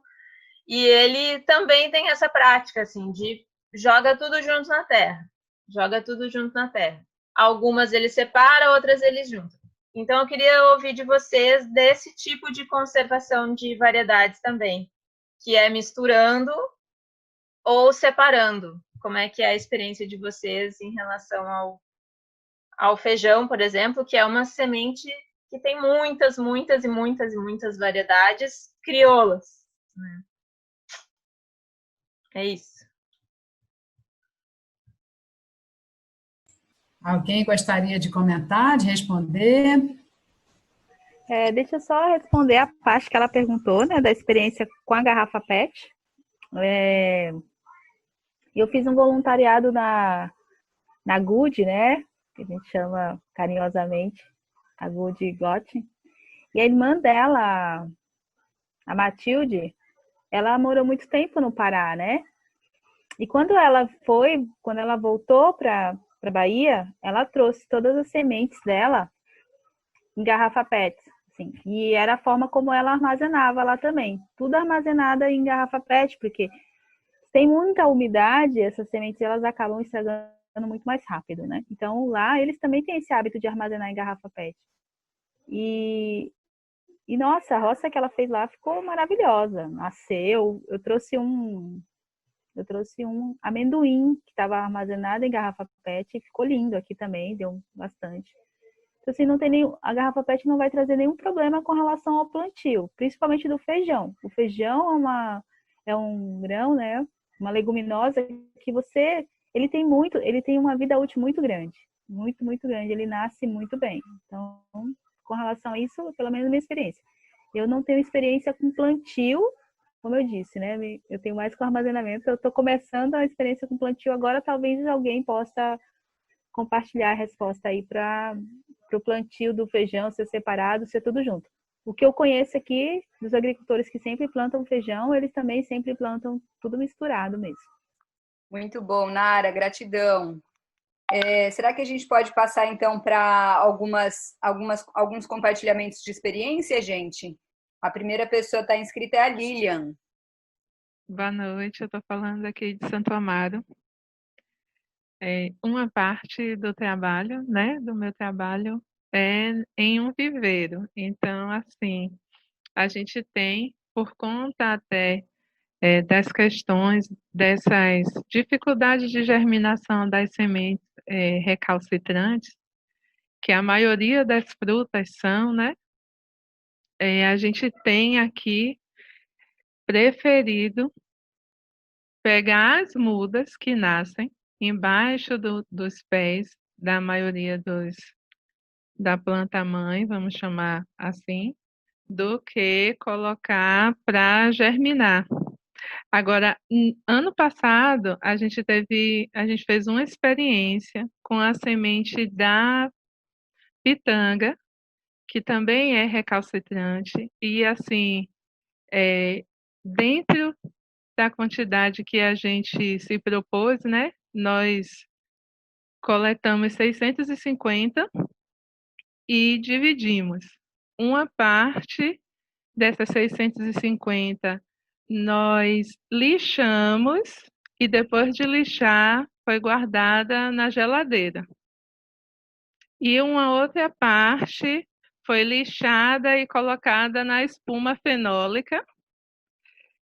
E ele também tem essa prática, assim, de joga tudo junto na terra. Algumas ele separa, outras ele junta. Então, eu queria ouvir de vocês desse tipo de conservação de variedades também, que é misturando ou separando. Como é que é a experiência de vocês em relação ao feijão, por exemplo, que é uma semente que tem muitas variedades crioulas, né? É isso. Alguém gostaria de comentar, de responder? Deixa eu só responder a parte que ela perguntou, né, da experiência com a garrafa PET. Eu fiz um voluntariado na Good, né, que a gente chama carinhosamente a Good Gotti. E a irmã dela, a Matilde, ela morou muito tempo no Pará, né? E quando ela voltou para Bahia, ela trouxe todas as sementes dela em garrafa PET, assim, e era a forma como ela armazenava lá também, tudo armazenado em garrafa PET, porque tem muita umidade, essas sementes elas acabam estragando muito mais rápido, né? Então lá eles também têm esse hábito de armazenar em garrafa PET. E nossa, a roça que ela fez lá ficou maravilhosa, nasceu. Eu trouxe um amendoim que estava armazenado em garrafa PET e ficou lindo aqui também, deu bastante. Então, assim, a garrafa PET não vai trazer nenhum problema com relação ao plantio, principalmente do feijão. O feijão é um grão, né? Uma leguminosa que ele tem uma vida útil muito grande, muito grande. Ele nasce muito bem. Então, com relação a isso, pelo menos a minha experiência. Eu não tenho experiência com plantio, como eu disse, né? Eu tenho mais com armazenamento. Eu estou começando a experiência com plantio agora. Talvez alguém possa compartilhar a resposta aí para o plantio do feijão ser separado, ser tudo junto. O que eu conheço aqui dos agricultores que sempre plantam feijão, eles também sempre plantam tudo misturado mesmo. Muito bom, Nara, gratidão. Será que a gente pode passar então para alguns compartilhamentos de experiência, gente? A primeira pessoa está inscrita é a Lilian. Boa noite, eu estou falando aqui de Santo Amaro. Uma parte do trabalho, né, do meu trabalho é em um viveiro. Então, assim, a gente tem, por conta até das questões, dessas dificuldades de germinação das sementes recalcitrantes, que a maioria das frutas são, né, a gente tem aqui preferido pegar as mudas que nascem embaixo dos pés da maioria da planta mãe, vamos chamar assim, do que colocar para germinar. Agora, ano passado, a gente fez uma experiência com a semente da pitanga, que também é recalcitrante, e assim, dentro da quantidade que a gente se propôs, né, nós coletamos 650 e dividimos. Uma parte dessas 650 nós lixamos e depois de lixar foi guardada na geladeira. e uma outra parte foi lixada e colocada na espuma fenólica.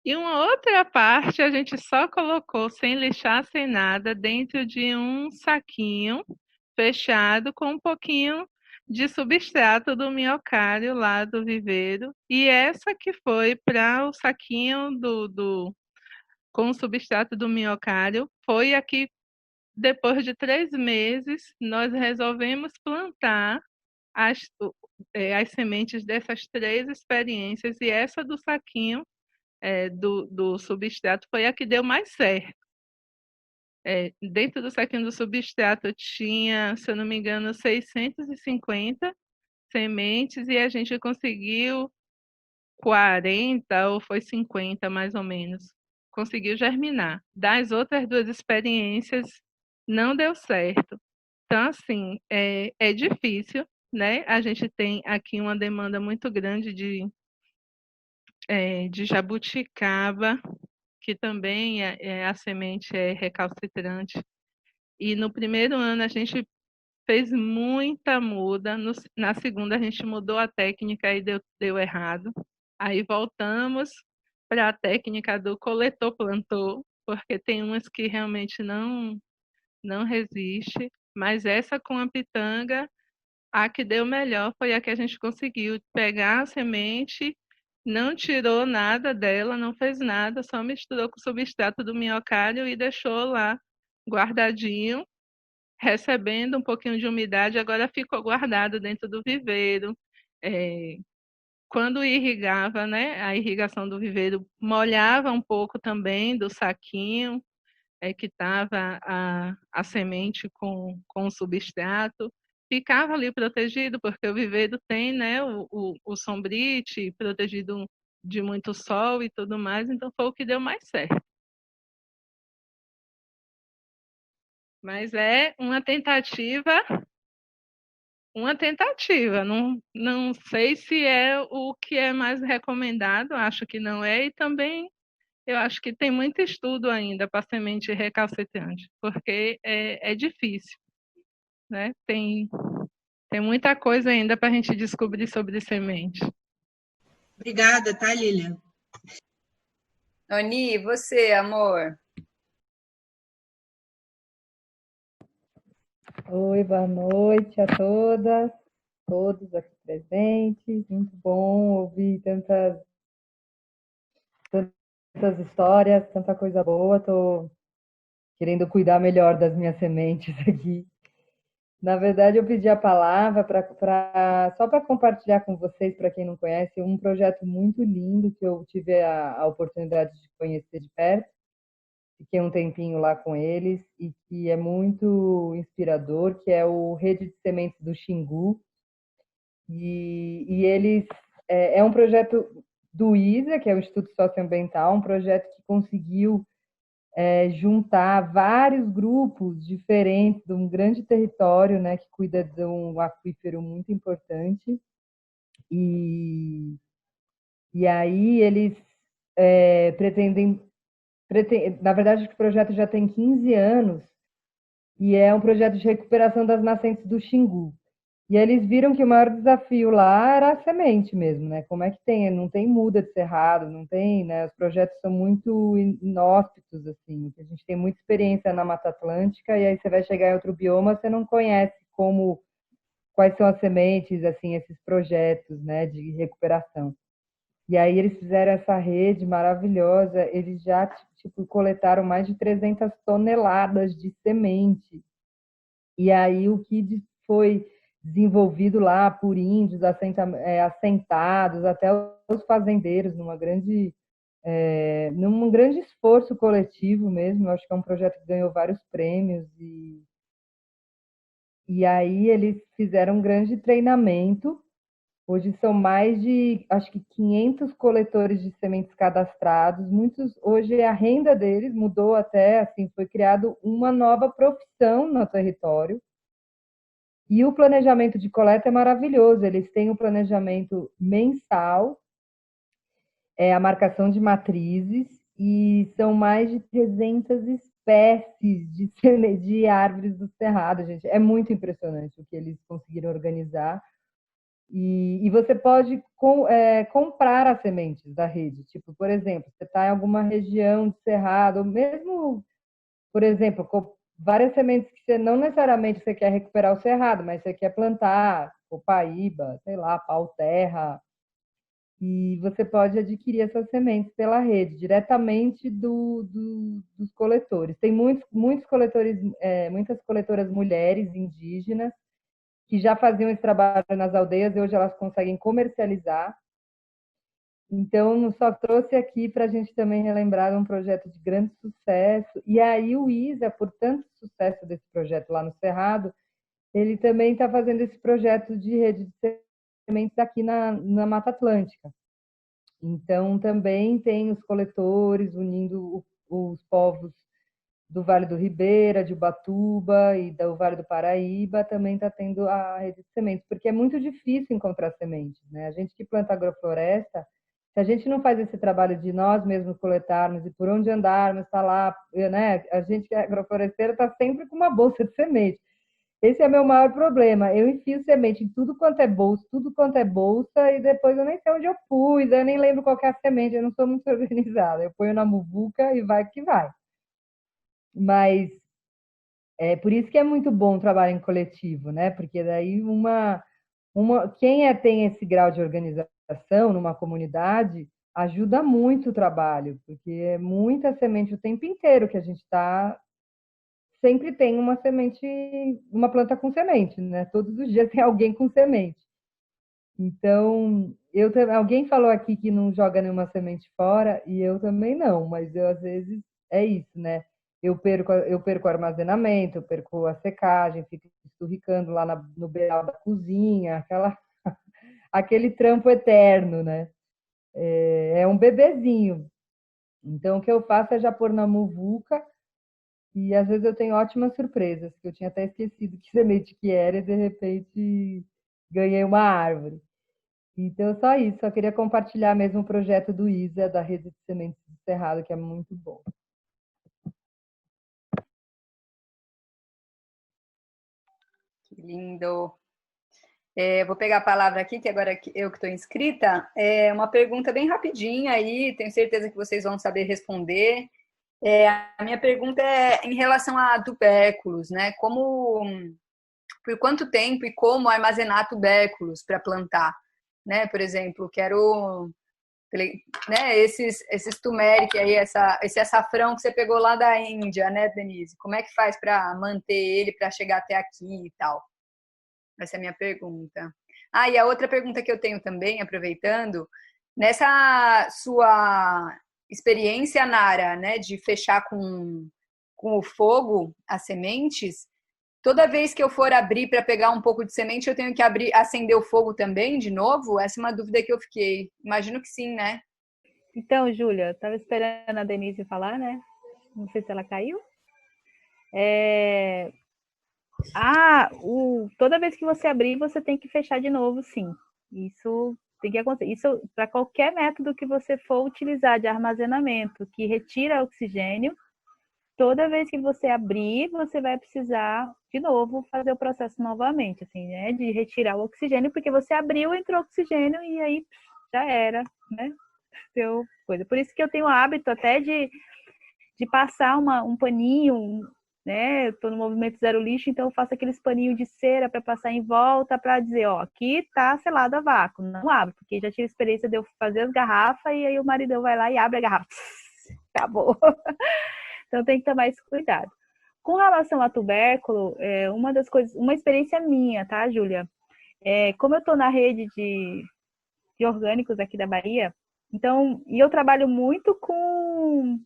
E uma outra parte a gente só colocou sem lixar, sem nada, dentro de um saquinho fechado com um pouquinho de substrato do miocárdio lá do viveiro. E essa que foi para o saquinho com o substrato do miocárdio foi a que, depois de 3 meses, nós resolvemos plantar as sementes dessas 3 experiências, e essa do saquinho do substrato foi a que deu mais certo. Dentro do saquinho do substrato tinha, se eu não me engano, 650 sementes, e a gente conseguiu 40 ou foi 50 mais ou menos. Conseguiu germinar. Das outras 2 experiências, não deu certo. Então, assim, é difícil, né? A gente tem aqui uma demanda muito grande de jabuticaba, que também a semente é recalcitrante. E no primeiro ano a gente fez muita muda, na segunda a gente mudou a técnica e deu errado. Aí voltamos para a técnica do coletor-plantou, porque tem umas que realmente não resiste, mas essa com a pitanga, a que deu melhor foi a que a gente conseguiu pegar a semente, não tirou nada dela, não fez nada, só misturou com o substrato do miocárdio e deixou lá guardadinho, recebendo um pouquinho de umidade, agora ficou guardado dentro do viveiro. Quando irrigava, né, a irrigação do viveiro molhava um pouco também do saquinho que estava a semente com o substrato, ficava ali protegido, porque o viveiro tem, né, o sombrite protegido de muito sol e tudo mais, então foi o que deu mais certo. Mas é uma tentativa, não sei se é o que é mais recomendado, acho que não é, e também eu acho que tem muito estudo ainda para semente recalcitrante, porque é difícil, né? Tem muita coisa ainda para a gente descobrir sobre semente. Obrigada, tá, Lilian? Noni, e você, amor? Oi, boa noite a todas, todos aqui presentes. Muito bom ouvir tantas histórias, tanta coisa boa. Estou querendo cuidar melhor das minhas sementes aqui. Na verdade, eu pedi a palavra só para compartilhar com vocês, para quem não conhece, um projeto muito lindo que eu tive a oportunidade de conhecer de perto. Fiquei um tempinho lá com eles e que é muito inspirador, que é o Rede de Sementes do Xingu. E eles é um projeto do ISA, que é o Instituto Socioambiental, um projeto que conseguiu juntar vários grupos diferentes de um grande território, né, que cuida de um aquífero muito importante. E aí eles pretendem, na verdade, o projeto já tem 15 anos e é um projeto de recuperação das nascentes do Xingu. E eles viram que o maior desafio lá era a semente mesmo, né? Como é que tem? Não tem muda de cerrado, não tem, né? Os projetos são muito inóspitos, assim. A gente tem muita experiência na Mata Atlântica e aí você vai chegar em outro bioma, você não conhece quais são as sementes, assim, esses projetos, né, de recuperação. E aí eles fizeram essa rede maravilhosa, eles já, coletaram mais de 300 toneladas de semente. E aí o que foi desenvolvido lá por índios assentados, até os fazendeiros, num grande esforço coletivo mesmo. Eu acho que é um projeto que ganhou vários prêmios. E aí eles fizeram um grande treinamento. Hoje são mais de, acho que 500 coletores de sementes cadastrados. Hoje a renda deles mudou até, assim, foi criado uma nova profissão no território. E o planejamento de coleta é maravilhoso. Eles têm um planejamento mensal, a marcação de matrizes, e são mais de 300 espécies de árvores do Cerrado, gente. É muito impressionante o que eles conseguiram organizar. E você pode comprar as sementes da rede. Tipo, por exemplo, você está em alguma região de Cerrado, ou mesmo, por exemplo, com várias sementes que você não necessariamente você quer recuperar o Cerrado, mas você quer plantar copaíba, sei lá, pau-terra. E você pode adquirir essas sementes pela rede, diretamente dos coletores. Tem muitos coletores, muitas coletoras mulheres indígenas que já faziam esse trabalho nas aldeias e hoje elas conseguem comercializar. Então, só trouxe aqui para a gente também relembrar um projeto de grande sucesso. E aí o ISA, por tanto sucesso desse projeto lá no Cerrado, ele também está fazendo esse projeto de rede de sementes aqui na Mata Atlântica. Então, também tem os coletores unindo os povos do Vale do Ribeira, de Ubatuba e do Vale do Paraíba, também está tendo a rede de sementes, porque é muito difícil encontrar sementes, né? A gente que planta agrofloresta, se a gente não faz esse trabalho de nós mesmos coletarmos e por onde andarmos, está lá, né? A gente que é agrofloresteira está sempre com uma bolsa de semente. Esse é meu maior problema. Eu enfio semente em tudo quanto é bolsa, e depois eu nem sei onde eu pus, eu nem lembro qual que é a semente, eu não sou muito organizada. Eu ponho na muvuca e vai que vai. Mas é por isso que é muito bom o trabalho em coletivo, né? Porque daí quem tem esse grau de organização numa comunidade ajuda muito o trabalho, porque é muita semente o tempo inteiro que a gente está. Sempre tem uma semente, uma planta com semente, né? Todos os dias tem alguém com semente. Então, alguém falou aqui que não joga nenhuma semente fora, e eu também não, mas eu às vezes é isso, né? Eu perco o armazenamento, eu perco a secagem, fico esturricando lá no beiral da cozinha, aquele trampo eterno, né? É um bebezinho. Então, o que eu faço é já pôr na muvuca. E às vezes eu tenho ótimas surpresas, que eu tinha até esquecido que semente que era e de repente ganhei uma árvore. Então, só isso. Só queria compartilhar mesmo o projeto do ISA, da Rede de Sementes do Cerrado, que é muito bom. Que lindo. Vou pegar a palavra aqui, que agora eu que estou inscrita. É uma pergunta bem rapidinha aí, tenho certeza que vocês vão saber responder. A minha pergunta é em relação a tubérculos, né? Por quanto tempo e como armazenar tubérculos para plantar, né? Por exemplo, quero, né? Esses turmeric aí, esse açafrão que você pegou lá da Índia, né, Denise? Como é que faz para manter ele para chegar até aqui e tal? Essa é a minha pergunta. E a outra pergunta que eu tenho também, aproveitando, nessa sua experiência, Nara, né, de fechar com o fogo as sementes, toda vez que eu for abrir para pegar um pouco de semente, eu tenho que acender o fogo também, de novo? Essa é uma dúvida que eu fiquei. Imagino que sim, né? Então, Júlia, eu estava esperando a Denise falar, né? Não sei se ela caiu. Toda vez que você abrir, você tem que fechar de novo, sim. Isso tem que acontecer. Isso para qualquer método que você for utilizar de armazenamento, que retira oxigênio, toda vez que você abrir, você vai precisar, de novo, fazer o processo novamente, assim, né? De retirar o oxigênio, porque você abriu, entrou oxigênio e aí já era, né? Deu coisa. Por isso que eu tenho o hábito até de passar um paninho, né? Eu tô no movimento Zero Lixo, então eu faço aqueles paninhos de cera para passar em volta, para dizer, ó, aqui tá selado a vácuo, não abre, porque já tive experiência de eu fazer as garrafas e aí o maridão vai lá e abre a garrafa. Acabou. Então tem que tomar esse cuidado. Com relação a tubérculo, uma experiência minha, tá, Júlia? Como eu tô na rede de orgânicos aqui da Bahia, então, e eu trabalho muito com...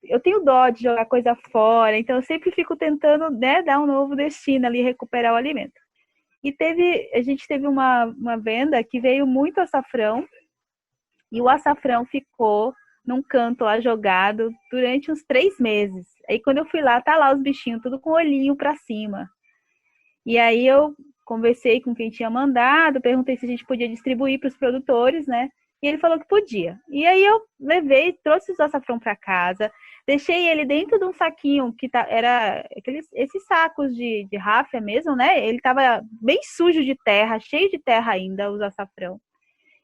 Eu tenho dó de jogar coisa fora, então eu sempre fico tentando, né, dar um novo destino ali, recuperar o alimento. E a gente teve uma venda que veio muito açafrão, e o açafrão ficou num canto lá jogado durante uns 3 meses. Aí quando eu fui lá, tá lá os bichinhos, tudo com o olhinho pra cima. E aí eu conversei com quem tinha mandado, perguntei se a gente podia distribuir para os produtores, né? E ele falou que podia. E aí eu levei, trouxe o açafrão para casa, Deixei ele dentro de um saquinho que era esses sacos de ráfia mesmo, né? Ele tava bem sujo de terra, cheio de terra ainda, os açafrão.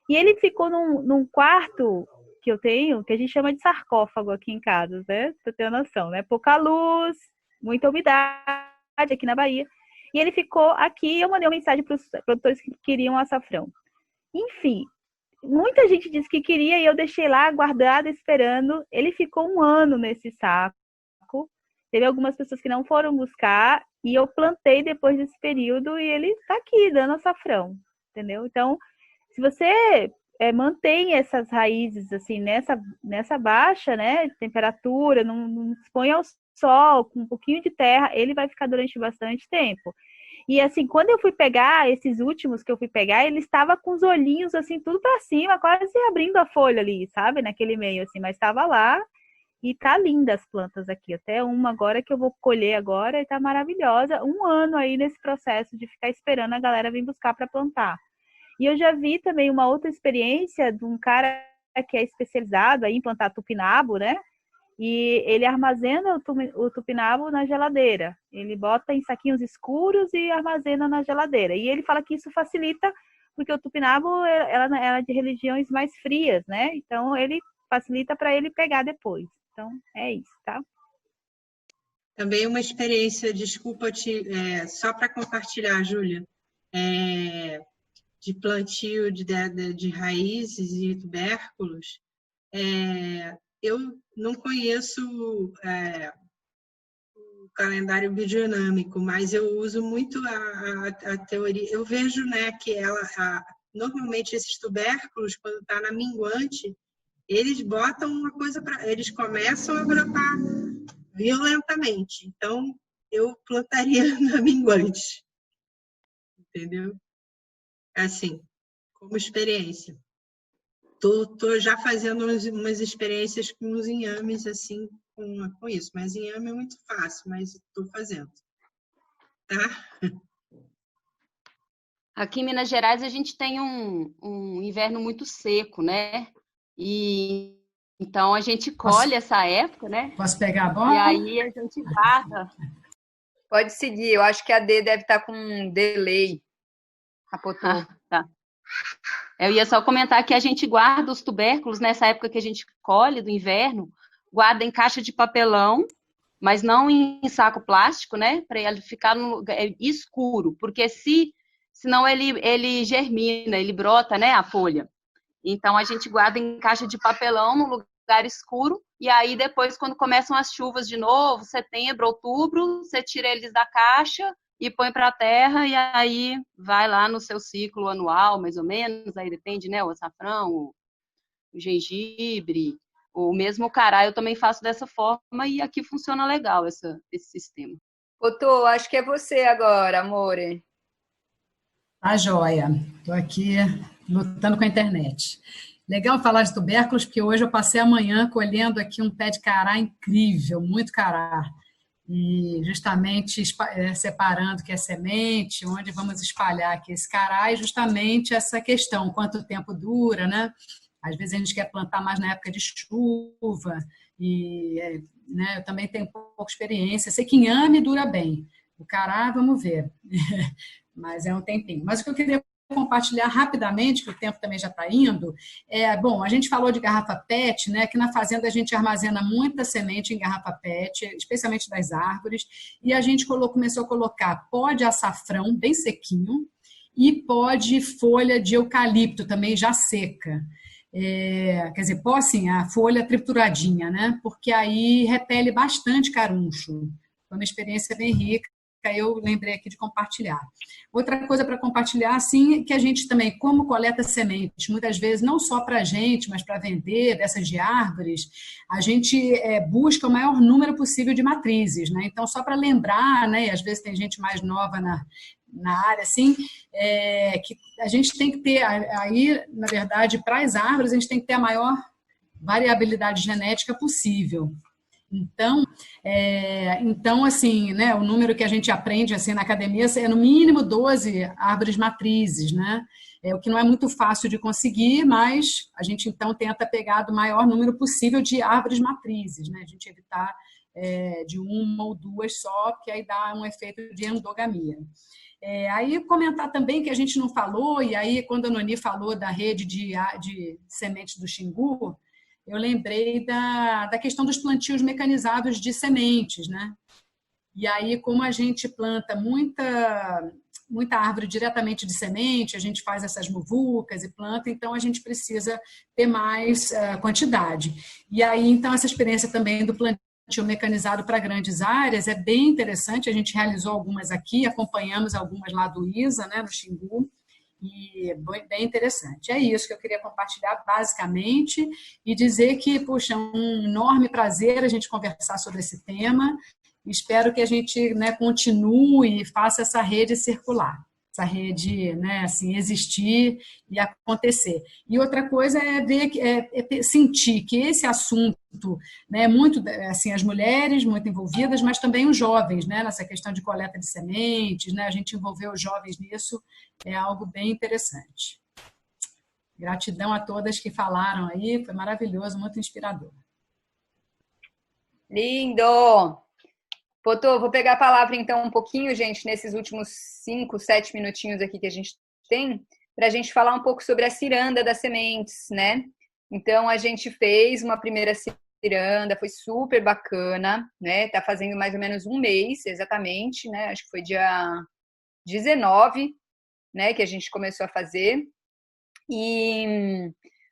E ele ficou num quarto que eu tenho, que a gente chama de sarcófago aqui em casa, né? Pra ter uma noção, né? Pouca luz, muita umidade aqui na Bahia. E ele ficou aqui, eu mandei uma mensagem para os produtores que queriam açafrão. Enfim, muita gente disse que queria e eu deixei lá guardado, esperando. Ele ficou 1 ano nesse saco. Teve algumas pessoas que não foram buscar e eu plantei depois desse período e ele está aqui, dando açafrão, entendeu? Então, se você mantém essas raízes assim nessa baixa, né, temperatura, não expõe ao sol, com um pouquinho de terra, ele vai ficar durante bastante tempo. E assim, quando eu fui pegar, esses últimos que eu fui pegar, ele estava com os olhinhos assim, tudo para cima, quase abrindo a folha ali, sabe? Naquele meio assim, mas estava lá e tá linda as plantas aqui. Até uma agora que eu vou colher agora e tá maravilhosa. 1 ano aí nesse processo de ficar esperando a galera vir buscar para plantar. E eu já vi também uma outra experiência de um cara que é especializado aí em plantar tupinabo, né? E ele armazena o tupinabo na geladeira. Ele bota em saquinhos escuros e armazena na geladeira. E ele fala que isso facilita, porque o tupinabo ela é de religiões mais frias, né? Então, ele facilita para ele pegar depois. Então, é isso, tá? Também uma experiência, desculpa só para compartilhar, Júlia, de plantio de raízes e tubérculos. Eu não conheço o calendário biodinâmico, mas eu uso muito a teoria. Eu vejo, né, que normalmente esses tubérculos, quando está na minguante, eles botam uma coisa eles começam a brotar violentamente. Então, eu plantaria na minguante. Entendeu? Assim, como experiência. Tô já fazendo umas experiências com os inhames, assim, com isso. Mas inhame é muito fácil, mas estou fazendo. Tá? Aqui em Minas Gerais, a gente tem um inverno muito seco, né? E então a gente colhe essa época, né? Posso pegar a bola? E aí a gente guarda. Pode seguir. Eu acho que a D deve estar com um delay. Capotou. Tá. Eu ia só comentar que a gente guarda os tubérculos nessa época que a gente colhe do inverno, guarda em caixa de papelão, mas não em saco plástico, né? Para ele ficar no lugar escuro, porque senão ele germina, ele brota, né? A folha. Então a gente guarda em caixa de papelão no lugar escuro e aí depois quando começam as chuvas de novo, setembro, outubro, você tira eles da caixa e põe para a terra, e aí vai lá no seu ciclo anual, mais ou menos, aí depende, né, o açafrão, o gengibre, o mesmo cará, eu também faço dessa forma, e aqui funciona legal esse sistema. Tô, acho que é você agora, amore. Tá joia, estou aqui lutando com a internet. Legal falar de tubérculos, porque hoje eu passei a manhã colhendo aqui um pé de cará incrível, muito cará. E justamente separando que é semente, onde vamos espalhar aqui esse cará, e justamente essa questão, quanto tempo dura, né? Às vezes a gente quer plantar mais na época de chuva, e né, eu também tenho pouca experiência. Sei que inhame dura bem, o cará, vamos ver, mas é um tempinho. Mas o que eu queria compartilhar rapidamente, que o tempo também já está indo, bom, a gente falou de garrafa PET, né, que na fazenda a gente armazena muita semente em garrafa PET, especialmente das árvores, e a gente começou a colocar pó de açafrão, bem sequinho, e pó de folha de eucalipto, também já seca. Quer dizer, pó assim, a folha trituradinha, né, porque aí repele bastante caruncho. Foi uma experiência bem rica. Eu lembrei aqui de compartilhar. Outra coisa para compartilhar, assim, que a gente também, como coleta sementes, muitas vezes, não só para a gente, mas para vender dessas de árvores, a gente busca o maior número possível de matrizes, né? Então, só para lembrar, né, e às vezes tem gente mais nova na área, assim, que a gente tem que ter, aí, na verdade, para as árvores, a gente tem que ter a maior variabilidade genética possível. Então, assim, né, o número que a gente aprende assim na academia é no mínimo 12 árvores matrizes, né? O que não é muito fácil de conseguir, mas a gente então tenta pegar do maior número possível de árvores matrizes, né? A gente evitar de uma ou duas só, porque aí dá um efeito de endogamia. Aí comentar também que a gente não falou, e aí quando a Noni falou da rede de sementes do Xingu, eu lembrei da questão dos plantios mecanizados de sementes, né? E aí, como a gente planta muita árvore diretamente de semente, a gente faz essas muvucas e planta, então a gente precisa ter mais quantidade. E aí, então, essa experiência também do plantio mecanizado para grandes áreas é bem interessante, a gente realizou algumas aqui, acompanhamos algumas lá do ISA, né, no Xingu, e bem interessante. É isso que eu queria compartilhar basicamente e dizer que, puxa, é um enorme prazer a gente conversar sobre esse tema. Espero que a gente, né, continue e faça essa rede circular, essa rede, né, assim, existir e acontecer. E outra coisa é ver, sentir que esse assunto, né, muito assim, as mulheres muito envolvidas, mas também os jovens, né, nessa questão de coleta de sementes, né, a gente envolver os jovens nisso é algo bem interessante. Gratidão a todas que falaram aí, foi maravilhoso, muito inspirador. Lindo! Potô, vou pegar a palavra então um pouquinho, gente, nesses últimos 5, 7 minutinhos aqui que a gente tem, para a gente falar um pouco sobre a ciranda das sementes, né? Então, a gente fez uma primeira ciranda, foi super bacana, né? Tá fazendo mais ou menos um mês, exatamente, né? Acho que foi dia 19, né, que a gente começou a fazer. E,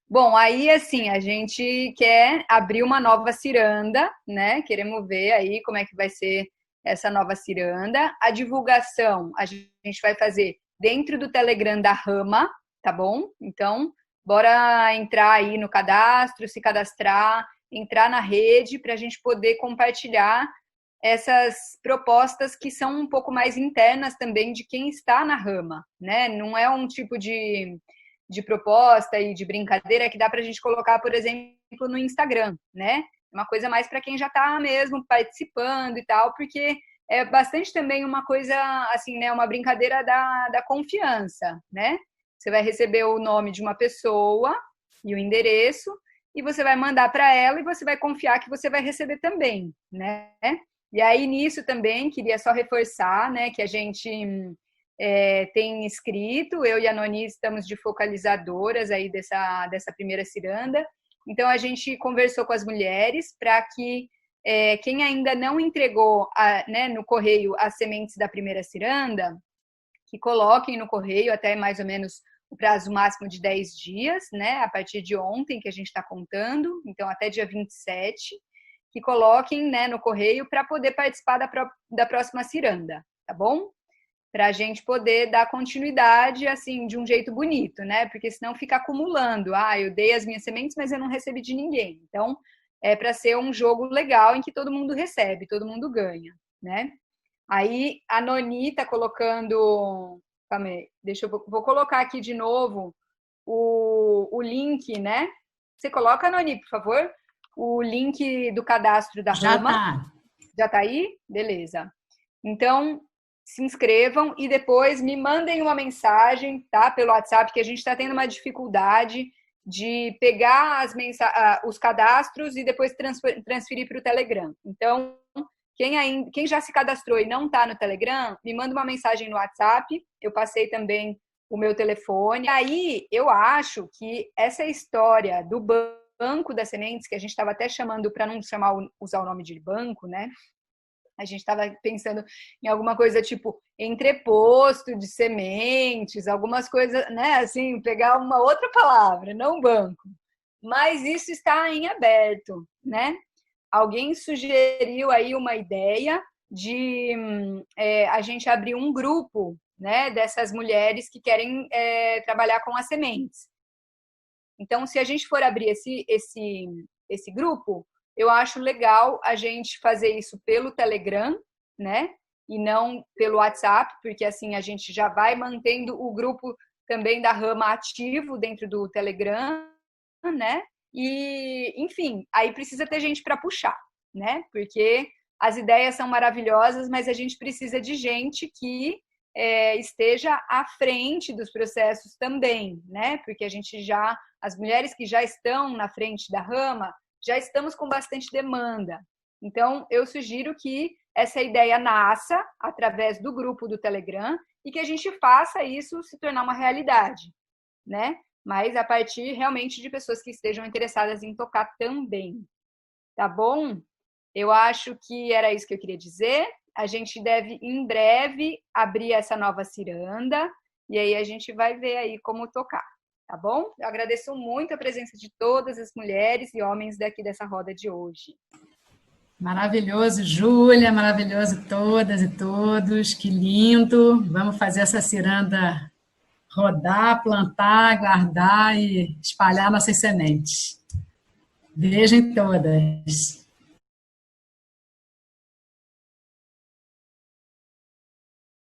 bom, aí, assim, a gente quer abrir uma nova ciranda, né? Queremos ver aí como é que vai ser essa nova ciranda. A divulgação a gente vai fazer dentro do Telegram da Rama, tá bom? Então, bora entrar aí no cadastro, se cadastrar, entrar na rede para a gente poder compartilhar essas propostas que são um pouco mais internas também de quem está na Rama, né? Não é um tipo de proposta e de brincadeira que dá para a gente colocar, por exemplo, no Instagram, né? Uma coisa mais para quem já está mesmo participando e tal, porque é bastante também uma coisa, assim, né? Uma brincadeira da confiança, né? Você vai receber o nome de uma pessoa e o endereço e você vai mandar para ela e você vai confiar que você vai receber também, né? E aí, nisso também, queria só reforçar, né, que a gente tem escrito, eu e a Noni estamos de focalizadoras aí dessa primeira ciranda. Então, a gente conversou com as mulheres para que quem ainda não entregou né, no correio as sementes da primeira ciranda, que coloquem no correio até mais ou menos o prazo máximo de 10 dias, né, a partir de ontem que a gente está contando, então até dia 27, que coloquem, né, no correio para poder participar da próxima ciranda, tá bom? Para a gente poder dar continuidade, assim, de um jeito bonito, né? Porque senão fica acumulando. Eu dei as minhas sementes, mas eu não recebi de ninguém. Então, é para ser um jogo legal em que todo mundo recebe, todo mundo ganha, né? Aí, a Noni tá colocando... Calma aí, vou colocar aqui de novo o link, né? Você coloca, Noni, por favor? O link do cadastro da Rama. Já tá aí? Beleza. Então, se inscrevam e depois me mandem uma mensagem, tá? Pelo WhatsApp, que a gente está tendo uma dificuldade de pegar os cadastros e depois transferir para o Telegram. Então, quem já se cadastrou e não está no Telegram, me manda uma mensagem no WhatsApp. Eu passei também o meu telefone. Aí, eu acho que essa história do banco das sementes, que a gente estava até chamando, para não usar o nome de banco, né? A gente estava pensando em alguma coisa tipo entreposto de sementes, algumas coisas, né? Assim, pegar uma outra palavra, não banco. Mas isso está em aberto, né? Alguém sugeriu aí uma ideia de a gente abrir um grupo, né? Dessas mulheres que querem trabalhar com as sementes. Então, se a gente for abrir esse grupo, eu acho legal a gente fazer isso pelo Telegram, né? E não pelo WhatsApp, porque assim a gente já vai mantendo o grupo também da Rama ativo dentro do Telegram, né? E, enfim, aí precisa ter gente para puxar, né? Porque as ideias são maravilhosas, mas a gente precisa de gente que esteja à frente dos processos também, né? Porque as mulheres que já estão na frente da rama, já estamos com bastante demanda. Então, eu sugiro que essa ideia nasça através do grupo do Telegram e que a gente faça isso se tornar uma realidade, né? Mas a partir realmente de pessoas que estejam interessadas em tocar também. Tá bom? Eu acho que era isso que eu queria dizer. A gente deve, em breve, abrir essa nova ciranda e aí a gente vai ver aí como tocar, tá bom? Eu agradeço muito a presença de todas as mulheres e homens daqui dessa roda de hoje. Maravilhoso, Júlia, maravilhoso todas e todos, que lindo. Vamos fazer essa ciranda rodar, plantar, guardar e espalhar nossas sementes. Beijos em todas.